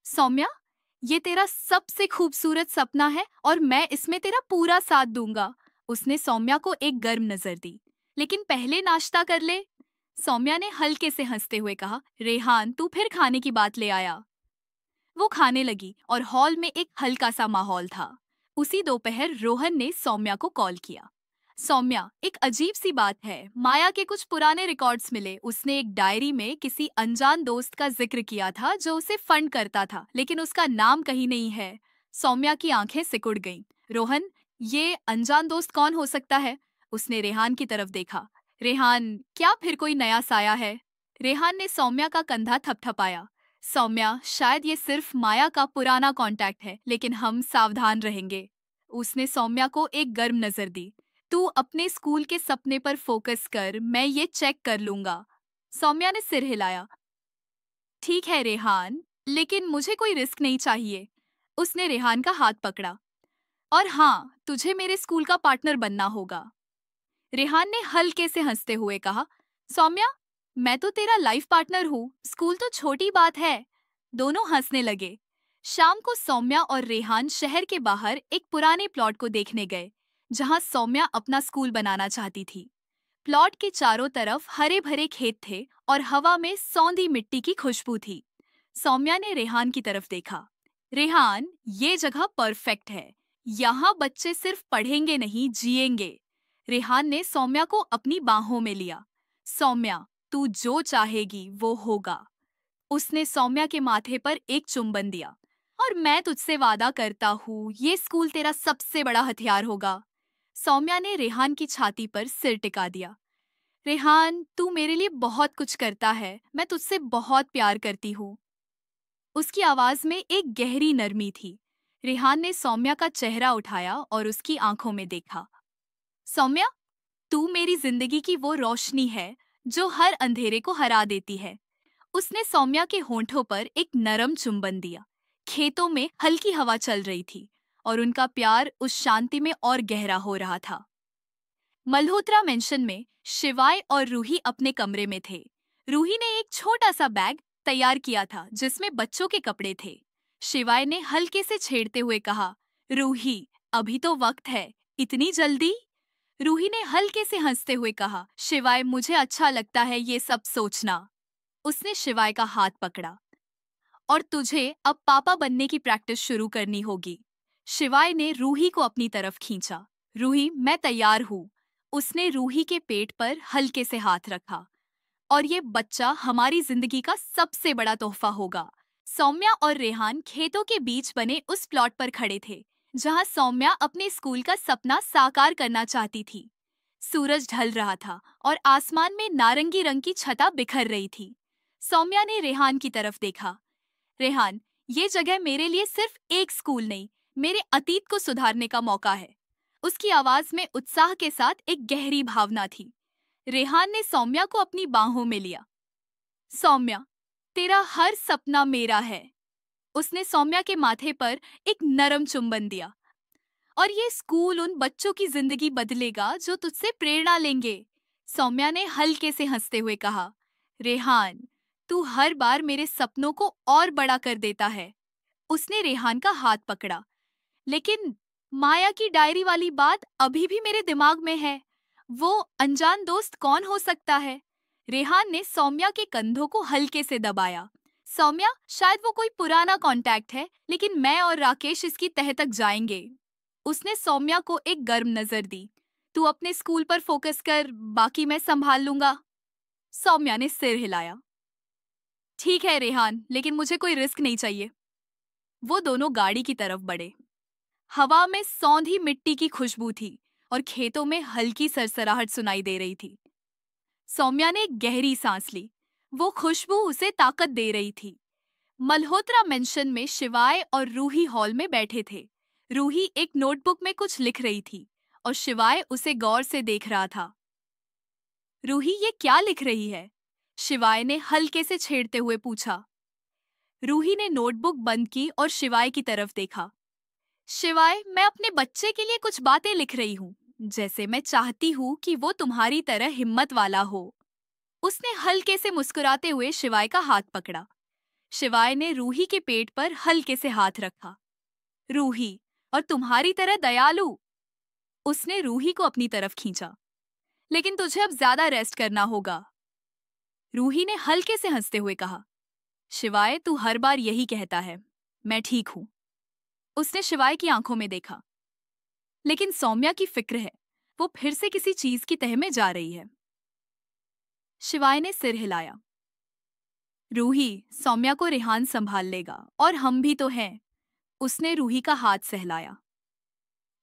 सौम्या, ये तेरा सबसे खूबसूरत सपना है और मैं इसमें तेरा पूरा साथ दूंगा। उसने सौम्या को एक गर्म नजर दी। लेकिन पहले नाश्ता कर ले। सौम्या ने हल्के से हंसते हुए कहा, रेहान, तू फिर खाने की बात ले आया। वो खाने लगी और हॉल में एक हल्का सा माहौल था। उसी दोपहर रोहन ने सौम्या को कॉल किया। सौम्या, एक अजीब सी बात है, माया के कुछ पुराने रिकॉर्ड्स मिले। उसने एक डायरी में किसी अनजान दोस्त का जिक्र किया था जो उसे फंड करता था, लेकिन उसका नाम कहीं नहीं है। सौम्या की आंखें सिकुड़ गईं। रोहन, ये अनजान दोस्त कौन हो सकता है? उसने रेहान की तरफ देखा। रेहान, क्या फिर कोई नया साया है? रेहान ने सौम्या का कंधा थपथपाया। सौम्या, शायद ये सिर्फ माया का पुराना कांटेक्ट है, लेकिन हम सावधान रहेंगे। उसने सौम्या को एक गर्म नजर दी। तू अपने स्कूल के सपने पर फोकस कर, मैं ये चेक कर लूंगा। सौम्या ने सिर हिलाया। ठीक है रेहान, लेकिन मुझे कोई रिस्क नहीं चाहिए। उसने रेहान का हाथ पकड़ा। और हाँ, तुझे मेरे स्कूल का पार्टनर बनना होगा। रेहान ने हल्के से हंसते हुए कहा, सौम्या, मैं तो तेरा लाइफ पार्टनर हूँ, स्कूल तो छोटी बात है। दोनों हंसने लगे। शाम को सौम्या और रेहान शहर के बाहर एक पुराने प्लॉट को देखने गए, जहाँ सौम्या अपना स्कूल बनाना चाहती थी। प्लॉट के चारों तरफ हरे भरे खेत थे और हवा में सौंधी मिट्टी की खुशबू थी। सौम्या ने रेहान की तरफ देखा। रेहान, ये जगह परफेक्ट है। यहाँ बच्चे सिर्फ पढ़ेंगे नहीं, जिएंगे। रेहान ने सौम्या को अपनी बाहों में लिया। सौम्या, तू जो चाहेगी वो होगा। उसने सौम्या के माथे पर एक चुंबन दिया। और मैं तुझसे वादा करता हूँ, ये स्कूल तेरा सबसे बड़ा हथियार होगा। सौम्या ने रेहान की छाती पर सिर टिका दिया। रेहान, तू मेरे लिए बहुत कुछ करता है, मैं तुझसे बहुत प्यार करती हूँ। उसकी आवाज में एक गहरी नरमी थी। रेहान ने सौम्या का चेहरा उठाया और उसकी आंखों में देखा। सौम्या, तू मेरी जिंदगी की वो रोशनी है जो हर अंधेरे को हरा देती है। उसने सौम्या के होंठों पर एक नरम चुंबन दिया। खेतों में हल्की हवा चल रही थी और उनका प्यार उस शांति में और गहरा हो रहा था। मल्होत्रा मेंशन में शिवाय और रूही अपने कमरे में थे। रूही ने एक छोटा सा बैग तैयार किया था जिसमें बच्चों के कपड़े थे। शिवाय ने हल्के से छेड़ते हुए कहा, रूही, अभी तो वक्त है, इतनी जल्दी? रूही ने हल्के से हंसते हुए कहा, शिवाय, मुझे अच्छा लगता है ये सब सोचना। उसने शिवाय का हाथ पकड़ा। और तुझे अब पापा बनने की प्रैक्टिस शुरू करनी होगी। शिवाय ने रूही को अपनी तरफ खींचा। रूही, मैं तैयार हूँ। उसने रूही के पेट पर हल्के से हाथ रखा। और ये बच्चा हमारी जिंदगी का सबसे बड़ा तोहफा होगा। सौम्या और रेहान खेतों के बीच बने उस प्लॉट पर खड़े थे, जहाँ सौम्या अपने स्कूल का सपना साकार करना चाहती थी। सूरज ढल रहा था और आसमान में नारंगी रंग की छटा बिखर रही थी। सौम्या ने रेहान की तरफ देखा। रेहान, ये जगह मेरे लिए सिर्फ एक स्कूल नहीं, मेरे अतीत को सुधारने का मौका है। उसकी आवाज में उत्साह के साथ एक गहरी भावना थी। रेहान ने सौम्या को अपनी बाहों में लिया। सौम्या, तेरा हर सपना मेरा है। उसने सौम्या के माथे पर एक नरम चुंबन दिया। और ये स्कूल उन बच्चों की जिंदगी बदलेगा जो तुझसे प्रेरणा लेंगे। सौम्या ने हल्के से हंसते हुए कहा, रेहान, तू हर बार मेरे सपनों को और बड़ा कर देता है। उसने रेहान का हाथ पकड़ा। लेकिन माया की डायरी वाली बात अभी भी मेरे दिमाग में है। वो अनजान दोस्त कौन हो सकता है? रेहान ने सौम्या के कंधों को हल्के से दबाया। सौम्या, शायद वो कोई पुराना कांटेक्ट है, लेकिन मैं और राकेश इसकी तह तक जाएंगे। उसने सौम्या को एक गर्म नजर दी। तू अपने स्कूल पर फोकस कर, बाकी मैं संभाल लूंगा। सौम्या ने सिर हिलाया। ठीक है रेहान, लेकिन मुझे कोई रिस्क नहीं चाहिए। वो दोनों गाड़ी की तरफ बढ़े। हवा में सौंधी मिट्टी की खुशबू थी और खेतों में हल्की सरसराहट सुनाई दे रही थी। सौम्या ने एक गहरी सांस ली। वो खुशबू उसे ताकत दे रही थी। मल्होत्रा मेंशन में शिवाय और रूही हॉल में बैठे थे। रूही एक नोटबुक में कुछ लिख रही थी और शिवाय उसे गौर से देख रहा था। रूही, ये क्या लिख रही है? शिवाय ने हल्के से छेड़ते हुए पूछा। रूही ने नोटबुक बंद की और शिवाय की तरफ देखा। शिवाय, मैं अपने बच्चे के लिए कुछ बातें लिख रही हूँ, जैसे मैं चाहती हूँ कि वो तुम्हारी तरह हिम्मत वाला हो। उसने हल्के से मुस्कुराते हुए शिवाय का हाथ पकड़ा। शिवाय ने रूही के पेट पर हल्के से हाथ रखा। रूही, और तुम्हारी तरह दयालु। उसने रूही को अपनी तरफ खींचा। लेकिन तुझे अब ज्यादा रेस्ट करना होगा। रूही ने हल्के से हंसते हुए कहा। शिवाय, तू हर बार यही कहता है। मैं ठीक हूं। उसने शिवाय की आंखों में देखा। लेकिन सौम्या की फिक्र है, वो फिर से किसी चीज की तह में जा रही है। शिवाय ने सिर हिलाया। रूही, सौम्या को रेहान संभाल लेगा और हम भी तो हैं। उसने रूही का हाथ सहलाया।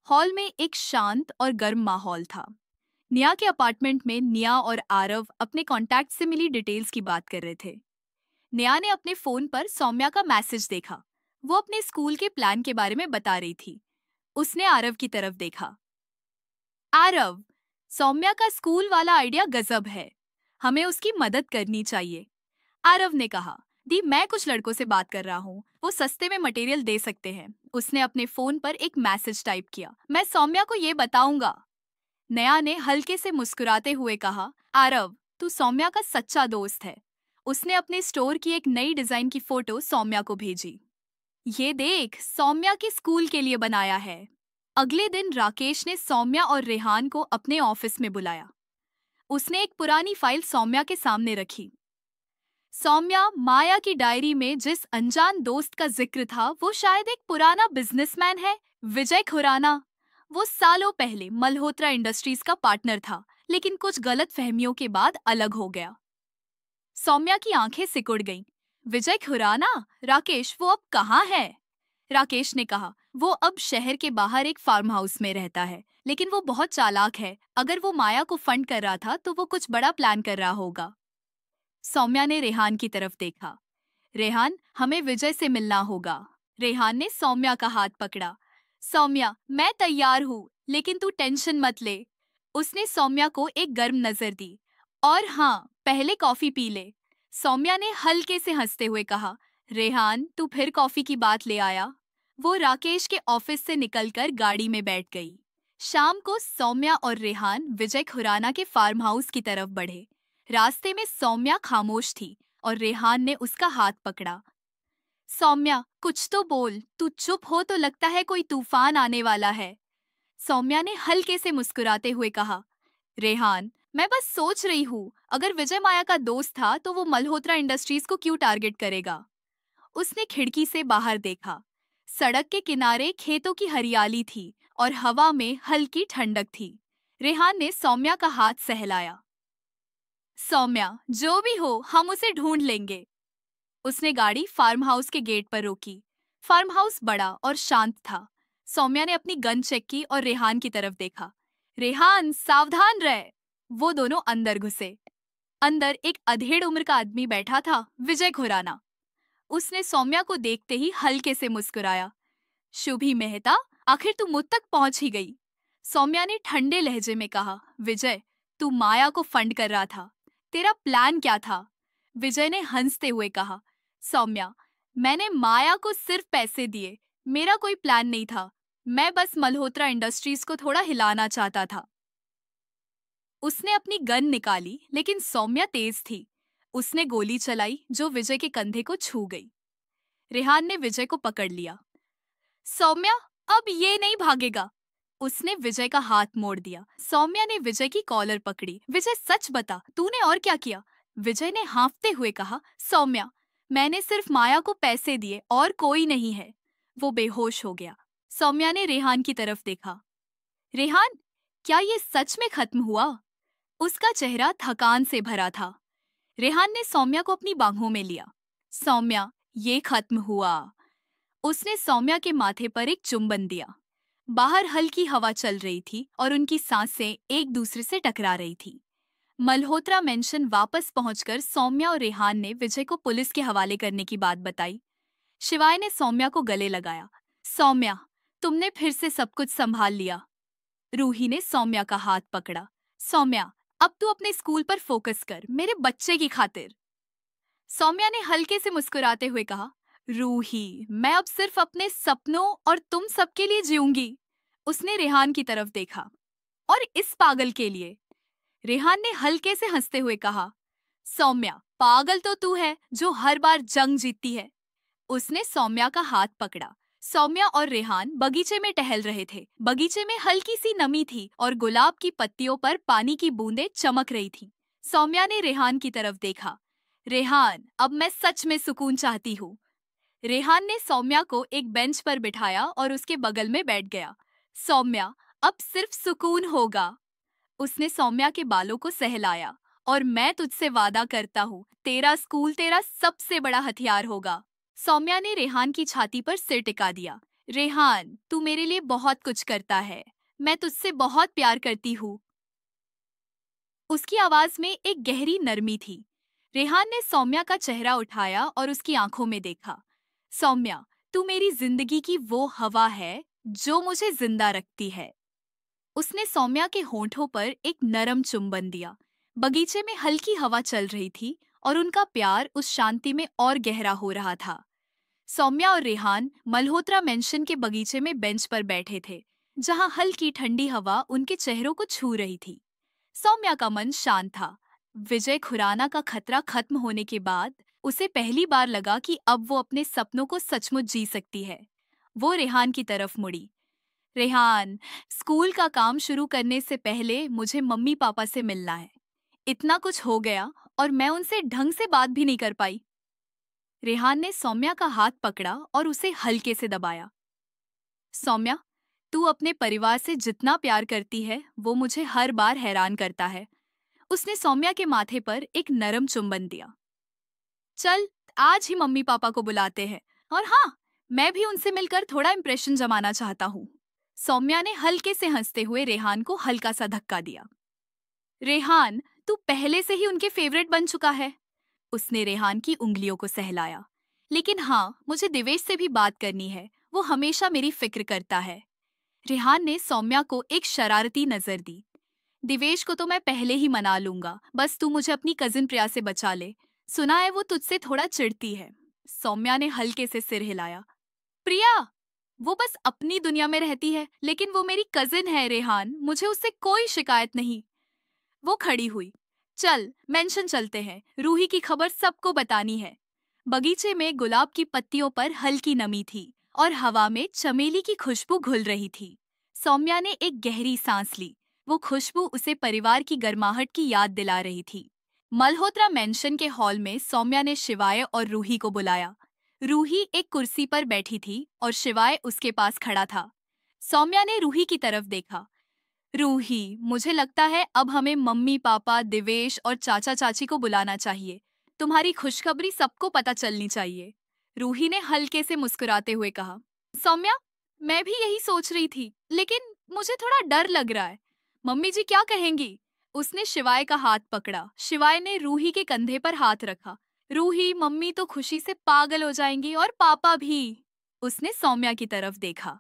हॉल में एक शांत और गर्म माहौल था। निया के अपार्टमेंट में निया और आरव अपने कॉन्टैक्ट से मिली डिटेल्स की बात कर रहे थे। निया ने अपने फोन पर सौम्या का मैसेज देखा। वो अपने स्कूल के प्लान के बारे में बता रही थी। उसने आरव की तरफ देखा। आरव, सौम्या का स्कूल वाला आइडिया गजब है। हमें उसकी मदद करनी चाहिए। आरव ने कहा, दी, मैं कुछ लड़कों से बात कर रहा हूँ, वो सस्ते में मटेरियल दे सकते हैं। उसने अपने फोन पर एक मैसेज टाइप किया, मैं सौम्या को ये बताऊंगा। नया ने हल्के से मुस्कुराते हुए कहा, आरव, तू सौम्या का सच्चा दोस्त है। उसने अपने स्टोर की एक नई डिजाइन की फोटो सौम्या को भेजी। ये देख, सौम्या के स्कूल के लिए बनाया है। अगले दिन राकेश ने सौम्या और रेहान को अपने ऑफिस में बुलाया। उसने एक पुरानी फाइल सौम्या के सामने रखी। सौम्या, माया की डायरी में जिस अनजान दोस्त का जिक्र था वो शायद एक पुराना बिजनेसमैन है, विजय खुराना। वो सालों पहले मल्होत्रा इंडस्ट्रीज का पार्टनर था, लेकिन कुछ गलत फहमियों के बाद अलग हो गया। सौम्या की आंखें सिकुड़ गईं। विजय खुराना? राकेश, वो अब कहाँ है? राकेश ने कहा, वो अब शहर के बाहर एक फार्म हाउस में रहता है, लेकिन वो बहुत चालाक है। अगर वो माया को फंड कर रहा था तो वो कुछ बड़ा प्लान कर रहा होगा। सौम्या ने रेहान की तरफ देखा। रेहान, हमें विजय से मिलना होगा। रेहान ने सौम्या का हाथ पकड़ा। सौम्या, मैं तैयार हूँ, लेकिन तू टेंशन मत ले। उसने सौम्या को एक गर्म नजर दी। और हाँ, पहले कॉफी पी ले। सौम्या ने हल्के से हंसते हुए कहा, रेहान, तू फिर कॉफी की बात ले आया। वो राकेश के ऑफिस से निकलकर गाड़ी में बैठ गई। शाम को सौम्या और रेहान विजय खुराना के फार्म हाउस की तरफ बढ़े। रास्ते में सौम्या खामोश थी और रेहान ने उसका हाथ पकड़ा। सौम्या, कुछ तो बोल, तू चुप हो तो लगता है कोई तूफान आने वाला है। सौम्या ने हल्के से मुस्कुराते हुए कहा, रेहान, मैं बस सोच रही हूँ, अगर विजय माया का दोस्त था तो वो मल्होत्रा इंडस्ट्रीज को क्यों टारगेट करेगा। उसने खिड़की से बाहर देखा। सड़क के किनारे खेतों की हरियाली थी और हवा में हल्की ठंडक थी। रेहान ने सौम्या का हाथ सहलाया। सौम्या, जो भी हो, हम उसे ढूंढ लेंगे। उसने गाड़ी फार्म हाउस के गेट पर रोकी। फार्म हाउस बड़ा और शांत था। सौम्या ने अपनी गन चेक की और रेहान की तरफ देखा। रेहान, सावधान रह। वो दोनों अंदर घुसे। अंदर एक अधेड़ उम्र का आदमी बैठा था, विजय खुराना। उसने सौम्या को देखते ही हल्के से मुस्कुराया। शुभी मेहता, आखिर तू मुझ तक पहुंच ही गई। सौम्या ने ठंडे लहजे में कहा, विजय, तू माया को फंड कर रहा था। तेरा प्लान क्या था? विजय ने हंसते हुए कहा, सौम्या, मैंने माया को सिर्फ पैसे दिए। मेरा कोई प्लान नहीं था। मैं बस मल्होत्रा इंडस्ट्रीज को थोड़ा हिलाना चाहता था। उसने अपनी गन निकाली, लेकिन सौम्या तेज थी। उसने गोली चलाई जो विजय के कंधे को छू गई। रेहान ने विजय को पकड़ लिया। सौम्या, अब ये नहीं भागेगा। उसने विजय का हाथ मोड़ दिया। सौम्या ने विजय की कॉलर पकड़ी। विजय, सच बता, तूने और क्या किया? विजय ने हाँफते हुए कहा, सौम्या, मैंने सिर्फ माया को पैसे दिए और कोई नहीं है। वो बेहोश हो गया। सौम्या ने रेहान की तरफ देखा। रेहान, क्या ये सच में खत्म हुआ? उसका चेहरा थकान से भरा था। रेहान ने सौम्या को अपनी बाहों में लिया। सौम्या, ये खत्म हुआ। उसने सौम्या के माथे पर एक चुंबन दिया। बाहर हल्की हवा चल रही थी और उनकी सांसें एक दूसरे से टकरा रही थी। मल्होत्रा मेंशन वापस पहुंचकर सौम्या और रेहान ने विजय को पुलिस के हवाले करने की बात बताई। शिवाय ने सौम्या को गले लगाया। सौम्या, तुमने फिर से सब कुछ संभाल लिया। रूही ने सौम्या का हाथ पकड़ा। सौम्या, अब तू अपने स्कूल पर फोकस कर, मेरे बच्चे की खातिर। सौम्या ने हल्के से मुस्कुराते हुए कहा, रूही, मैं अब सिर्फ अपने सपनों और तुम सबके लिए जीऊंगी। उसने रेहान की तरफ देखा। और इस पागल के लिए? रेहान ने हल्के से हंसते हुए कहा, सौम्या, पागल तो तू है जो हर बार जंग जीतती है। उसने सौम्या का हाथ पकड़ा। सौम्या और रेहान बगीचे में टहल रहे थे। बगीचे में हल्की सी नमी थी और गुलाब की पत्तियों पर पानी की बूंदें चमक रही थी। सौम्या ने रेहान की तरफ देखा। रेहान, अब मैं सच में सुकून चाहती हूँ। रेहान ने सौम्या को एक बेंच पर बिठाया और उसके बगल में बैठ गया। सौम्या, अब सिर्फ सुकून होगा। उसने सौम्या के बालों को सहलाया। और मैं तुझसे वादा करता हूँ, तेरा स्कूल तेरा सबसे बड़ा हथियार होगा। सौम्या ने रेहान की छाती पर सिर टिका दिया। रेहान, तू मेरे लिए बहुत कुछ करता है। मैं तुझसे बहुत प्यार करती हूँ। उसकी आवाज में एक गहरी नरमी थी। रेहान ने सौम्या का चेहरा उठाया और उसकी आंखों में देखा। सौम्या, तू मेरी जिंदगी की वो हवा है जो मुझे जिंदा रखती है। उसने सौम्या के होंठों पर एक नरम चुंबन दिया। बगीचे में हल्की हवा चल रही थी और उनका प्यार उस शांति में और गहरा हो रहा था। सौम्या और रेहान मल्होत्रा मेंशन के बगीचे में बेंच पर बैठे थे, जहां हल्की ठंडी हवा उनके चेहरों को छू रही थी। सौम्या का मन शांत था। विजय खुराना का खतरा खत्म होने के बाद उसे पहली बार लगा कि अब वो अपने सपनों को सचमुच जी सकती है। वो रेहान की तरफ मुड़ी। रेहान, स्कूल का काम शुरू करने से पहले मुझे मम्मी पापा से मिलना है। इतना कुछ हो गया और मैं उनसे ढंग से बात भी नहीं कर पाई। रेहान ने सौम्या का हाथ पकड़ा और उसे हल्के से दबाया। सौम्या, तू अपने परिवार से जितना प्यार करती है वो मुझे हर बार हैरान करता है। उसने सौम्या के माथे पर एक नरम चुंबन दिया। चल, आज ही मम्मी पापा को बुलाते हैं। और हाँ, मैं भी उनसे मिलकर थोड़ा इंप्रेशन जमाना चाहता हूँ। सौम्या ने हल्के से हंसते हुए रेहान को हल्का सा धक्का दिया। रेहान, तू पहले से ही उनके फेवरेट बन चुका है। उसने रेहान की उंगलियों को सहलाया। लेकिन हाँ, मुझे दिवेश से भी बात करनी है। वो हमेशा मेरी फिक्र करता है। रेहान ने सौम्या को एक शरारती नजर दी। दिवेश को तो मैं पहले ही मना लूंगा, बस तू मुझे अपनी कजिन प्रिया से बचा ले। सुना है वो तुझसे थोड़ा चिढ़ती है। सौम्या ने हल्के से सिर हिलाया। प्रिया, वो बस अपनी दुनिया में रहती है, लेकिन वो मेरी कजिन है रेहान, मुझे उससे कोई शिकायत नहीं। वो खड़ी हुई। चल, मेंशन चलते हैं, रूही की खबर सबको बतानी है। बगीचे में गुलाब की पत्तियों पर हल्की नमी थी और हवा में चमेली की खुशबू घुल रही थी। सौम्या ने एक गहरी सांस ली। वो खुशबू उसे परिवार की गर्माहट की याद दिला रही थी। मल्होत्रा मेंशन के हॉल में सौम्या ने शिवाय और रूही को बुलाया। रूही एक कुर्सी पर बैठी थी और शिवाय उसके पास खड़ा था। सौम्या ने रूही की तरफ देखा। रूही, मुझे लगता है अब हमें मम्मी पापा, दिवेश और चाचा चाची को बुलाना चाहिए। तुम्हारी खुशखबरी सबको पता चलनी चाहिए। रूही ने हल्के से मुस्कुराते हुए कहा। सौम्या, मैं भी यही सोच रही थी, लेकिन मुझे थोड़ा डर लग रहा है। मम्मी जी क्या कहेंगी? उसने शिवाय का हाथ पकड़ा। शिवाय ने रूही के कंधे पर हाथ रखा। रूही, मम्मी तो खुशी से पागल हो जाएंगी और पापा भी। उसने सौम्या की तरफ देखा।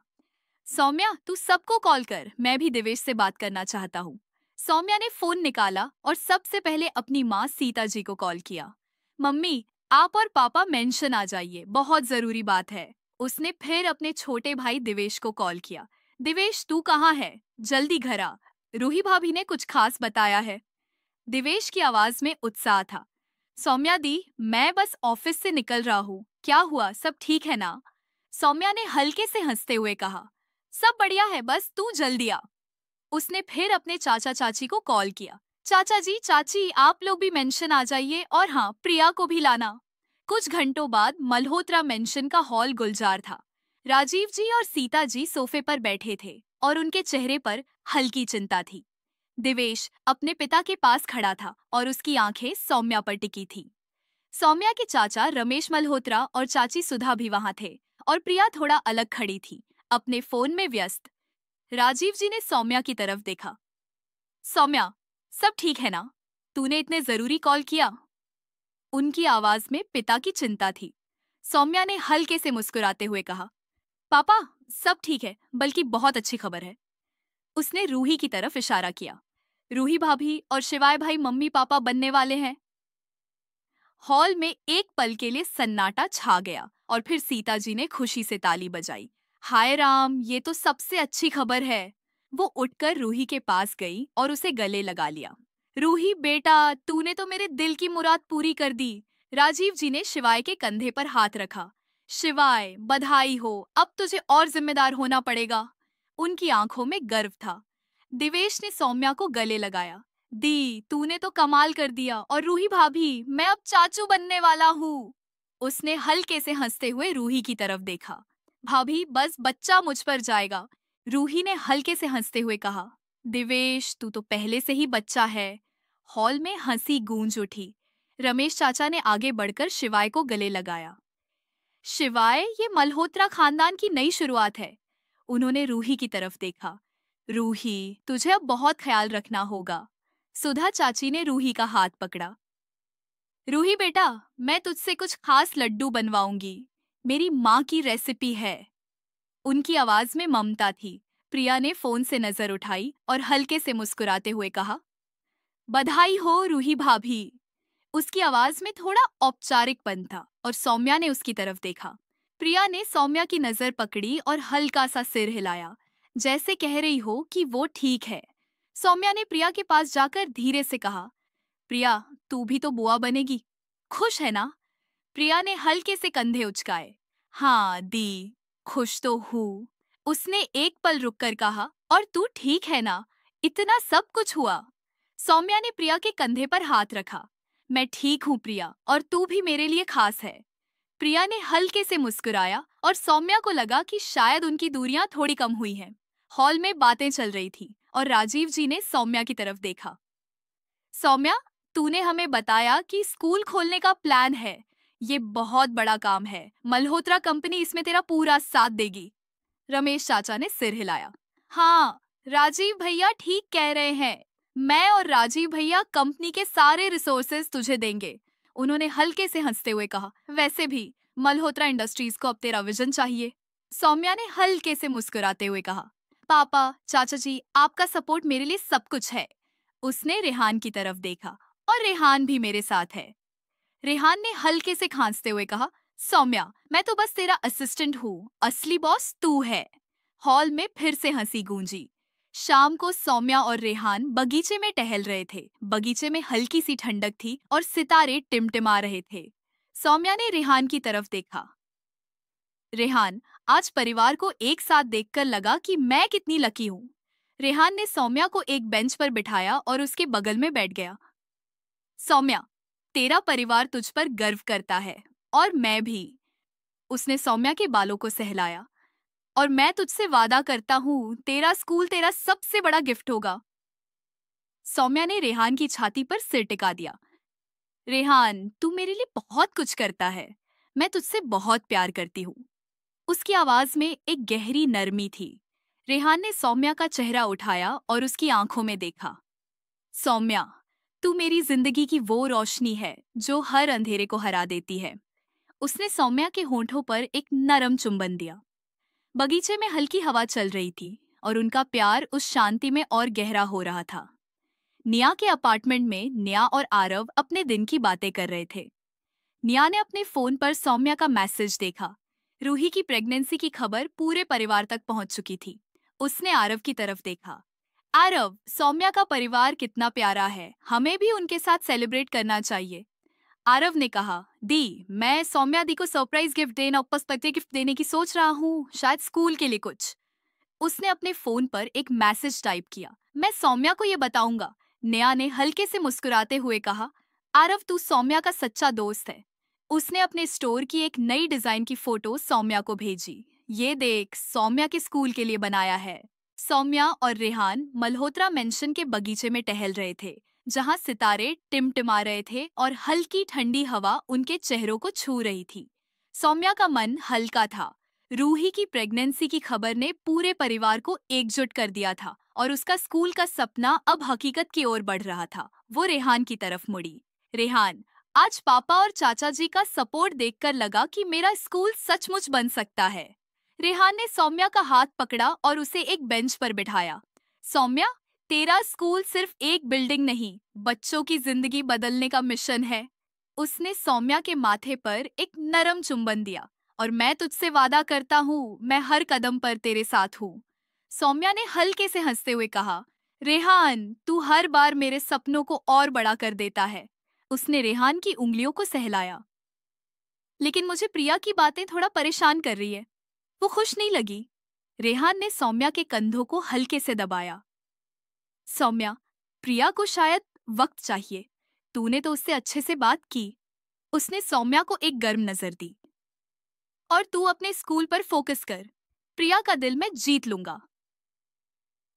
सौम्या, तू सबको कॉल कर, मैं भी दिवेश से बात करना चाहता हूँ। सौम्या ने फोन निकाला और सबसे पहले अपनी माँ सीता जी को कॉल किया। मम्मी, आप और पापा मेंशन आ जाइए, बहुत जरूरी बात है। उसने फिर अपने छोटे भाई दिवेश को कॉल किया। दिवेश, तू कहाँ है? जल्दी घर आ, रूही भाभी ने कुछ खास बताया है। दिवेश की आवाज में उत्साह था। सौम्या दी, मैं बस ऑफिस से निकल रहा हूँ। क्या हुआ, सब ठीक है ना? सौम्या ने हल्के से हंसते हुए कहा। सब बढ़िया है, बस तू जल्दी आ। उसने फिर अपने चाचा चाची को कॉल किया। चाचा जी, चाची, आप लोग भी मेंशन आ जाइए और हाँ, प्रिया को भी लाना। कुछ घंटों बाद मल्होत्रा मेंशन का हॉल गुलजार था। राजीव जी और सीता जी सोफे पर बैठे थे और उनके चेहरे पर हल्की चिंता थी। दिवेश अपने पिता के पास खड़ा था और उसकी आंखें सौम्या पर टिकी थी। सौम्या के चाचा रमेश मल्होत्रा और चाची सुधा भी वहां थे और प्रिया थोड़ा अलग खड़ी थी, अपने फोन में व्यस्त। राजीव जी ने सौम्या की तरफ देखा। सौम्या, सब ठीक है ना? तूने इतने जरूरी कॉल किया? उनकी आवाज में पिता की चिंता थी। सौम्या ने हल्के से मुस्कुराते हुए कहा, पापा, सब ठीक है, बल्कि बहुत अच्छी खबर है। उसने रूही की तरफ इशारा किया। रूही भाभी और शिवाय भाई मम्मी पापा बनने वाले हैं। हॉल में एक पल के लिए सन्नाटा छा गया और फिर सीता जी ने खुशी से ताली बजाई। हाय राम, ये तो सबसे अच्छी खबर है। वो उठकर रूही के पास गई और उसे गले लगा लिया। रूही बेटा, तूने तो मेरे दिल की मुराद पूरी कर दी। राजीव जी ने शिवाय के कंधे पर हाथ रखा। शिवाय, बधाई हो, अब तुझे और जिम्मेदार होना पड़ेगा। उनकी आंखों में गर्व था। दिवेश ने सौम्या को गले लगाया। दी, तूने तो कमाल कर दिया, और रूही भाभी, मैं अब चाचू बनने वाला हूँ। उसने हल्के से हंसते हुए रूही की तरफ देखा। भाभी, बस बच्चा मुझ पर जाएगा। रूही ने हल्के से हंसते हुए कहा, दिवेश तू तो पहले से ही बच्चा है। हॉल में हंसी गूंज उठी। रमेश चाचा ने आगे बढ़कर शिवाय को गले लगाया। शिवाय, ये मल्होत्रा खानदान की नई शुरुआत है। उन्होंने रूही की तरफ देखा। रूही, तुझे अब बहुत ख्याल रखना होगा। सुधा चाची ने रूही का हाथ पकड़ा। रूही बेटा, मैं तुझसे कुछ खास लड्डू बनवाऊंगी। मेरी माँ की रेसिपी है। उनकी आवाज में ममता थी। प्रिया ने फोन से नजर उठाई और हल्के से मुस्कुराते हुए कहा, बधाई हो रूही भाभी। उसकी आवाज में थोड़ा औपचारिकपन था और सौम्या ने उसकी तरफ देखा। प्रिया ने सौम्या की नजर पकड़ी और हल्का सा सिर हिलाया, जैसे कह रही हो कि वो ठीक है। सौम्या ने प्रिया के पास जाकर धीरे से कहा, प्रिया तू भी तो बुआ बनेगी, खुश है ना? प्रिया ने हल्के से कंधे उचकाए। हाँ दी, खुश तो हूँ। उसने एक पल रुककर कहा, और तू ठीक है ना? इतना सब कुछ हुआ। सौम्या ने प्रिया के कंधे पर हाथ रखा। मैं ठीक हूँ प्रिया, और तू भी मेरे लिए खास है। प्रिया ने हल्के से मुस्कुराया और सौम्या को लगा कि शायद उनकी दूरियां थोड़ी कम हुई हैं। हॉल में बातें चल रही थी और राजीव जी ने सौम्या की तरफ देखा। सौम्या, तूने हमें बताया कि स्कूल खोलने का प्लान है। ये बहुत बड़ा काम है। मल्होत्रा कंपनी इसमें तेरा पूरा साथ देगी। रमेश चाचा ने सिर हिलाया। हाँ, राजीव भैया ठीक कह रहे हैं। मैं और राजीव भैया कंपनी के सारे रिसोर्सेज तुझे देंगे। उन्होंने हल्के से हंसते हुए कहा, वैसे भी मल्होत्रा इंडस्ट्रीज को अब तेरा विजन चाहिए। सौम्या ने हल्के से मुस्कुराते हुए कहा, पापा चाचा जी, आपका सपोर्ट मेरे लिए सब कुछ है। उसने रेहान की तरफ देखा, और रेहान भी मेरे साथ है। रेहान ने हल्के से खांसते हुए कहा, सौम्या मैं तो बस तेरा असिस्टेंट हूँ, असली बॉस तू है। हॉल में फिर से हंसी गूंजी। शाम को सौम्या और रेहान बगीचे में टहल रहे थे। बगीचे में हल्की सी ठंडक थी और सितारे टिमटिमा रहे थे। सौम्या ने रेहान की तरफ देखा। रेहान, आज परिवार को एक साथ देखकर लगा कि मैं कितनी लकी हूँ। रेहान ने सौम्या को एक बेंच पर बिठाया और उसके बगल में बैठ गया। सौम्या, तेरा परिवार तुझ पर गर्व करता है, और मैं भी। उसने सौम्या के बालों को सहलाया। और मैं तुझसे वादा करता हूँ, तेरा स्कूल तेरा सबसे बड़ा गिफ्ट होगा। सौम्या ने रेहान की छाती पर सिर टिका दिया। रेहान, तू मेरे लिए बहुत कुछ करता है। मैं तुझसे बहुत प्यार करती हूँ। उसकी आवाज में एक गहरी नरमी थी। रेहान ने सौम्या का चेहरा उठाया और उसकी आंखों में देखा। सौम्या, तू मेरी जिंदगी की वो रोशनी है जो हर अंधेरे को हरा देती है। उसने सौम्या के होंठों पर एक नरम चुंबन दिया। बगीचे में हल्की हवा चल रही थी और उनका प्यार उस शांति में और गहरा हो रहा था। निया के अपार्टमेंट में निया और आरव अपने दिन की बातें कर रहे थे। निया ने अपने फोन पर सौम्या का मैसेज देखा। रूही की प्रेगनेंसी की खबर पूरे परिवार तक पहुंच चुकी थी। उसने आरव की तरफ देखा। आरव, सौम्या का परिवार कितना प्यारा है, हमें भी उनके साथ सेलिब्रेट करना चाहिए। आरव ने कहा, दी मैं सौम्या दी को सरप्राइज गिफ्ट देना, पर्सपेक्टिव गिफ्ट देने की सोच रहा हूँ, शायद स्कूल के लिए कुछ। उसने अपने फोन पर एक मैसेज टाइप किया, मैं सौम्या को ये बताऊंगा। नेहा ने हल्के से मुस्कुराते हुए कहा, आरव तू सौम्या का सच्चा दोस्त है। उसने अपने स्टोर की एक नई डिजाइन की फोटो सौम्या को भेजी। ये देख, सौम्या के स्कूल के लिए बनाया है। सौम्या और रेहान मल्होत्रा मेंशन के बगीचे में टहल रहे थे, जहां सितारे टिमटिमा रहे थे और हल्की ठंडी हवा उनके चेहरों को छू रही थी। सौम्या का मन हल्का था। रूही की प्रेगनेंसी की खबर ने पूरे परिवार को एकजुट कर दिया था और उसका स्कूल का सपना अब हकीकत की ओर बढ़ रहा था। वो रेहान की तरफ मुड़ी। रेहान, आज पापा और चाचा जी का सपोर्ट देखकर लगा कि मेरा स्कूल सचमुच बन सकता है। रेहान ने सौम्या का हाथ पकड़ा और उसे एक बेंच पर बिठाया। सौम्या, तेरा स्कूल सिर्फ एक बिल्डिंग नहीं, बच्चों की जिंदगी बदलने का मिशन है। उसने सौम्या के माथे पर एक नरम चुंबन दिया। और मैं तुझसे वादा करता हूँ, मैं हर कदम पर तेरे साथ हूँ। सौम्या ने हल्के से हंसते हुए कहा, रेहान तू हर बार मेरे सपनों को और बड़ा कर देता है। उसने रेहान की उंगलियों को सहलाया। लेकिन मुझे प्रिया की बातें थोड़ा परेशान कर रही है। वो खुश नहीं लगी। रेहान ने सौम्या के कंधों को हल्के से दबाया। सौम्या, प्रिया को शायद वक्त चाहिए। तूने तो उससे अच्छे से बात की। उसने सौम्या को एक गर्म नजर दी। और तू अपने स्कूल पर फोकस कर। प्रिया का दिल मैं जीत लूंगा।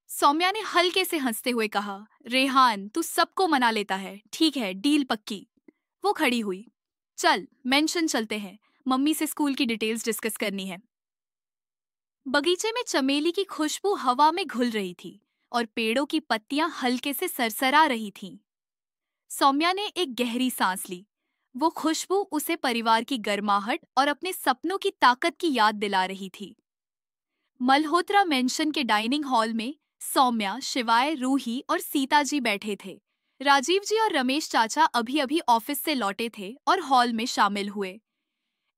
सौम्या ने हल्के से हंसते हुए कहा, रेहान तू सबको मना लेता है, ठीक है डील पक्की। वो खड़ी हुई। चल मेंशन चलते हैं, मम्मी से स्कूल की डिटेल्स डिस्कस करनी है। बगीचे में चमेली की खुशबू हवा में घुल रही थी और पेड़ों की पत्तियां हल्के से सरसरा रही थीं। सौम्या ने एक गहरी सांस ली। वो खुशबू उसे परिवार की गर्माहट और अपने सपनों की ताकत की याद दिला रही थी। मल्होत्रा मेंशन के डाइनिंग हॉल में सौम्या, शिवाय, रूही और सीता जी बैठे थे। राजीव जी और रमेश चाचा अभी अभी ऑफिस से लौटे थे और हॉल में शामिल हुए।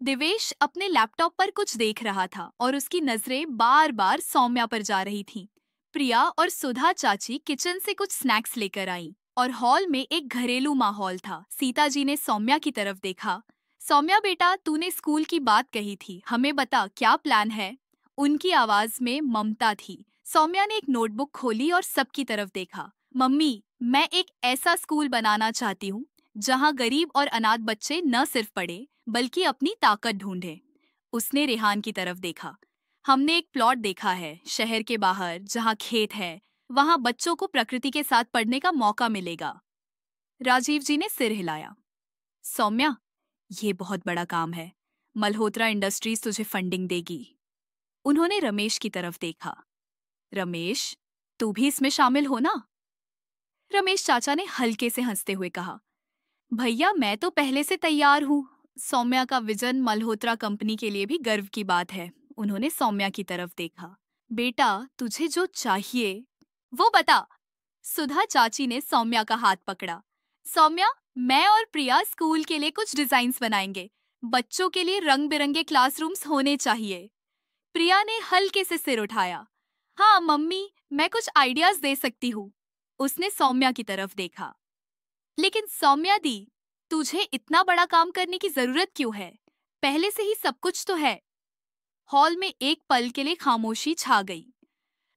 दिवेश अपने लैपटॉप पर कुछ देख रहा था और उसकी नजरें बार बार सौम्या पर जा रही थीं। प्रिया और सुधा चाची किचन से कुछ स्नैक्स लेकर आईं और हॉल में एक घरेलू माहौल था। सीता जी ने सौम्या की तरफ देखा। सौम्या बेटा, तूने स्कूल की बात कही थी, हमें बता क्या प्लान है। उनकी आवाज में ममता थी। सौम्या ने एक नोटबुक खोली और सबकी तरफ देखा। मम्मी, मैं एक ऐसा स्कूल बनाना चाहती हूँ जहाँ गरीब और अनाथ बच्चे न सिर्फ पढ़े बल्कि अपनी ताकत ढूंढे। उसने रेहान की तरफ देखा। हमने एक प्लॉट देखा है शहर के बाहर जहाँ खेत है, वहाँ बच्चों को प्रकृति के साथ पढ़ने का मौका मिलेगा। राजीव जी ने सिर हिलाया। सौम्या, ये बहुत बड़ा काम है। मल्होत्रा इंडस्ट्रीज तुझे फंडिंग देगी। उन्होंने रमेश की तरफ देखा। रमेश, तू भी इसमें शामिल हो ना? रमेश चाचा ने हल्के से हंसते हुए कहा, भैया मैं तो पहले से तैयार हूँ। सौम्या का विजन मल्होत्रा कंपनी के लिए भी गर्व की बात है। उन्होंने सौम्या की तरफ देखा। बेटा, तुझे जो चाहिए वो बता। सुधा चाची ने सौम्या का हाथ पकड़ा। सौम्या, मैं और प्रिया स्कूल के लिए कुछ डिजाइन्स बनाएंगे। बच्चों के लिए रंग बिरंगे क्लासरूम्स होने चाहिए। प्रिया ने हल्के से सिर उठाया। हाँ मम्मी, मैं कुछ आइडियाज दे सकती हूँ। उसने सौम्या की तरफ देखा। लेकिन सौम्या दी, तुझे इतना बड़ा काम करने की जरूरत क्यों है? पहले से ही सब कुछ तो है। हॉल में एक पल के लिए खामोशी छा गई।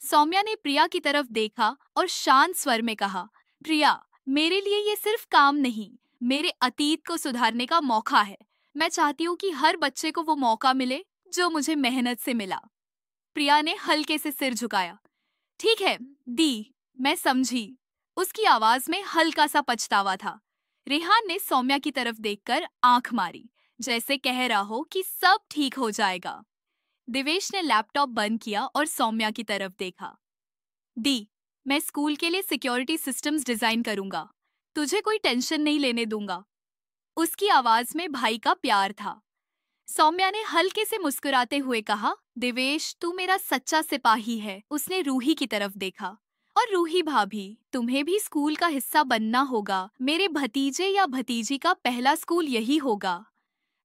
सौम्या ने प्रिया की तरफ देखा और शांत स्वर में कहा, प्रिया, मेरे लिए ये सिर्फ काम नहीं, मेरे अतीत को सुधारने का मौका है। मैं चाहती हूँ कि हर बच्चे को वो मौका मिले जो मुझे मेहनत से मिला। प्रिया ने हल्के से सिर झुकाया। ठीक है दी, मैं समझी। उसकी आवाज में हल्का सा पछतावा था। रेहान ने सौम्या की तरफ देखकर आंख मारी, जैसे कह रहा हो कि सब ठीक हो जाएगा। दिवेश ने लैपटॉप बंद किया और सौम्या की तरफ देखा। दी, मैं स्कूल के लिए सिक्योरिटी सिस्टम्स डिजाइन करूंगा। तुझे कोई टेंशन नहीं लेने दूंगा। उसकी आवाज में भाई का प्यार था। सौम्या ने हल्के से मुस्कुराते हुए कहा, दिवेश तू मेरा सच्चा सिपाही है। उसने रूही की तरफ देखा। और रूही भाभी, तुम्हें भी स्कूल का हिस्सा बनना होगा। मेरे भतीजे या भतीजी का पहला स्कूल यही होगा।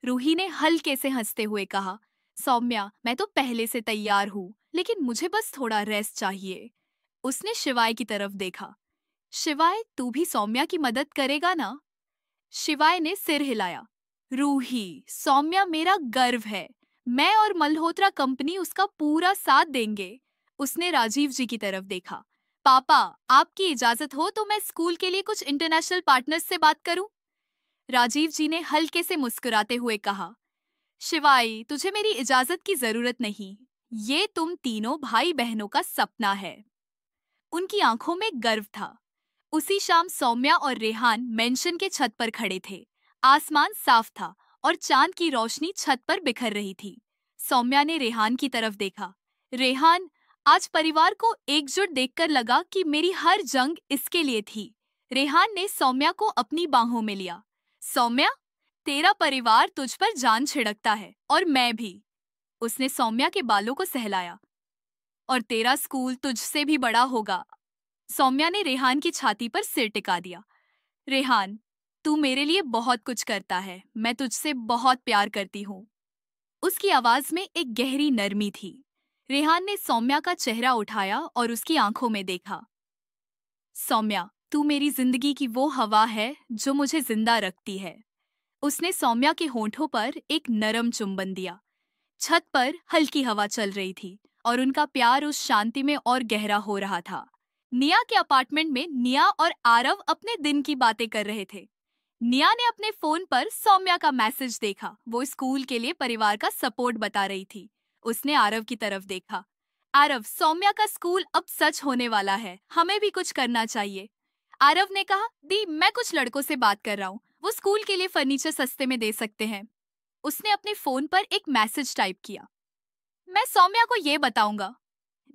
रूही ने हल्के से हंसते हुए कहा, सौम्या मैं तो पहले से तैयार हूँ, लेकिन मुझे बस थोड़ा रेस्ट चाहिए। उसने शिवाय की तरफ देखा। शिवाय, तू भी सौम्या की मदद करेगा ना? शिवाय ने सिर हिलाया। रूही, सौम्या मेरा गर्व है। मैं और मल्होत्रा कंपनी उसका पूरा साथ देंगे। उसने राजीव जी की तरफ देखा। पापा, आपकी इजाजत हो तो मैं स्कूल के लिए कुछ इंटरनेशनल पार्टनर्स से बात करूं? राजीव जी ने हल्के से मुस्कुराते हुए कहा, शिवाई, तुझे मेरी इजाजत की जरूरत नहीं। ये तुम तीनों भाई बहनों का सपना है। उनकी आंखों में गर्व था। उसी शाम सौम्या और रेहान मेंशन के छत पर खड़े थे। आसमान साफ था और चांद की रोशनी छत पर बिखर रही थी। सौम्या ने रेहान की तरफ देखा। रेहान, आज परिवार को एकजुट देखकर लगा कि मेरी हर जंग इसके लिए थी। रेहान ने सौम्या को अपनी बाहों में लिया। सौम्या, तेरा परिवार तुझ पर जान छिड़कता है और मैं भी। उसने सौम्या के बालों को सहलाया। और तेरा स्कूल तुझसे भी बड़ा होगा। सौम्या ने रेहान की छाती पर सिर टिका दिया। रेहान, तू मेरे लिए बहुत कुछ करता है। मैं तुझसे बहुत प्यार करती हूँ। उसकी आवाज में एक गहरी नरमी थी। रेहान ने सौम्या का चेहरा उठाया और उसकी आंखों में देखा। सौम्या, तू मेरी जिंदगी की वो हवा है जो मुझे जिंदा रखती है। उसने सौम्या के होंठों पर एक नरम चुंबन दिया। छत पर हल्की हवा चल रही थी और उनका प्यार उस शांति में और गहरा हो रहा था। निया के अपार्टमेंट में निया और आरव अपने दिन की बातें कर रहे थे। निया ने अपने फोन पर सौम्या का मैसेज देखा। वो स्कूल के लिए परिवार का सपोर्ट बता रही थी। उसने आरव की तरफ देखा। आरव, सौम्या का स्कूल अब सच होने वाला है, हमें भी कुछ करना चाहिए। आरव ने कहा, दी मैं कुछ लड़कों से बात कर रहा हूँ, वो स्कूल के लिए फर्नीचर सस्ते में दे सकते हैं। उसने अपने फोन पर एक मैसेज टाइप किया, मैं सौम्या को ये बताऊंगा।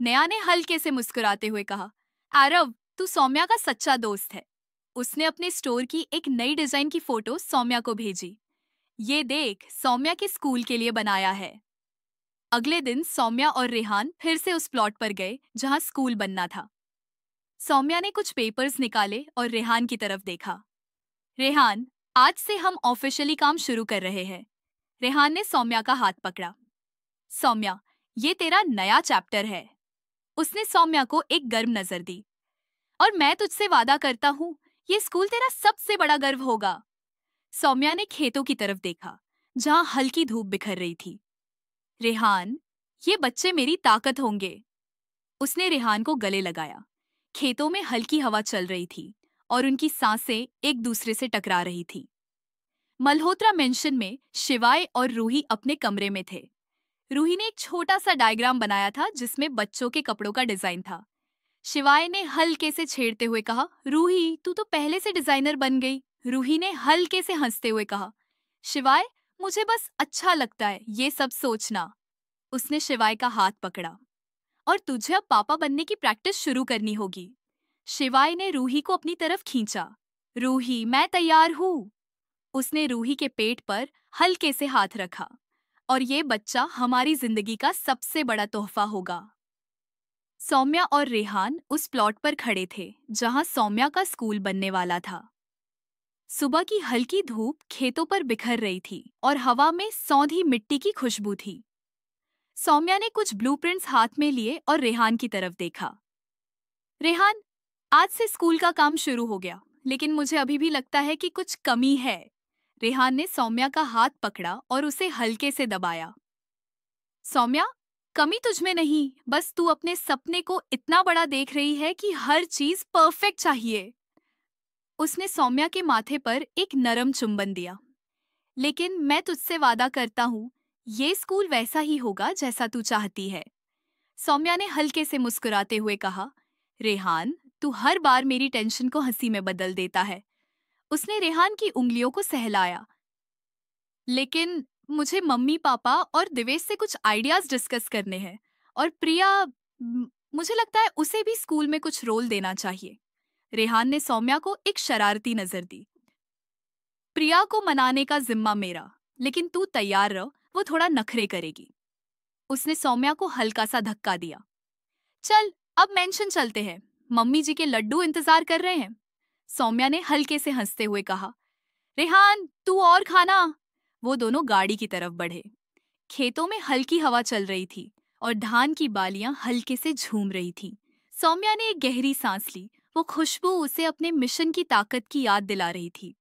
नेहा ने हल्के से मुस्कुराते हुए कहा, आरव तू सौम्या का सच्चा दोस्त है। उसने अपने स्टोर की एक नई डिजाइन की फोटो सौम्या को भेजी। ये देख, सौम्या के स्कूल के लिए बनाया है। अगले दिन सौम्या और रेहान फिर से उस प्लॉट पर गए जहां स्कूल बनना था। सौम्या ने कुछ पेपर्स निकाले और रेहान की तरफ देखा। रेहान, आज से हम ऑफिशियली काम शुरू कर रहे हैं। रेहान ने सौम्या का हाथ पकड़ा। सौम्या, ये तेरा नया चैप्टर है। उसने सौम्या को एक गर्म नजर दी। और मैं तुझसे वादा करता हूँ, ये स्कूल तेरा सबसे बड़ा गर्व होगा। सौम्या ने खेतों की तरफ देखा जहां हल्की धूप बिखर रही थी। रेहान, ये बच्चे मेरी ताकत होंगे। उसने रेहान को गले लगाया। खेतों में हल्की हवा चल रही थी और उनकी सांसें एक दूसरे से टकरा रही थी। मल्होत्रा मेंशन में शिवाय और रूही अपने कमरे में थे। रूही ने एक छोटा सा डायग्राम बनाया था जिसमें बच्चों के कपड़ों का डिजाइन था। शिवाय ने हल्के से छेड़ते हुए कहा, रूही तू तो पहले से डिजाइनर बन गई। रूही ने हल्के से हंसते हुए कहा, शिवाय मुझे बस अच्छा लगता है ये सब सोचना। उसने शिवाय का हाथ पकड़ा। और तुझे अब पापा बनने की प्रैक्टिस शुरू करनी होगी। शिवाय ने रूही को अपनी तरफ खींचा। रूही, मैं तैयार हूँ। उसने रूही के पेट पर हल्के से हाथ रखा। और ये बच्चा हमारी जिंदगी का सबसे बड़ा तोहफा होगा। सौम्या और रेहान उस प्लॉट पर खड़े थे जहां सौम्या का स्कूल बनने वाला था। सुबह की हल्की धूप खेतों पर बिखर रही थी और हवा में सौंधी मिट्टी की खुशबू थी। सौम्या ने कुछ ब्लूप्रिंट्स हाथ में लिए और रेहान की तरफ देखा। रेहान, आज से स्कूल का काम शुरू हो गया, लेकिन मुझे अभी भी लगता है कि कुछ कमी है। रेहान ने सौम्या का हाथ पकड़ा और उसे हल्के से दबाया। सौम्या, कमी तुझमें नहीं, बस तू अपने सपने को इतना बड़ा देख रही है कि हर चीज परफेक्ट चाहिए। उसने सौम्या के माथे पर एक नरम चुंबन दिया। लेकिन मैं तुझसे वादा करता हूँ, ये स्कूल वैसा ही होगा जैसा तू चाहती है। सौम्या ने हल्के से मुस्कुराते हुए कहा, रेहान तू हर बार मेरी टेंशन को हंसी में बदल देता है। उसने रेहान की उंगलियों को सहलाया। लेकिन मुझे मम्मी पापा और दिवेश से कुछ आइडियाज डिस्कस करने हैं। और प्रिया, मुझे लगता है उसे भी स्कूल में कुछ रोल देना चाहिए। रेहान ने सौम्या को एक शरारती नजर दी। प्रिया को मनाने का जिम्मा मेरा, लेकिन तू तैयार रह, वो थोड़ा नखरे करेगी। उसने सौम्या को हल्का सा धक्का दिया। चल अब मेंशन चलते हैं, मम्मी जी के लड्डू इंतजार कर रहे हैं। सौम्या ने हल्के से हंसते हुए कहा। रेहान तू और खाना। वो दोनों गाड़ी की तरफ बढ़े। खेतों में हल्की हवा चल रही थी और धान की बालियां हल्के से झूम रही थीं। सौम्या ने एक गहरी सांस ली। वो खुशबू उसे अपने मिशन की ताकत की याद दिला रही थी।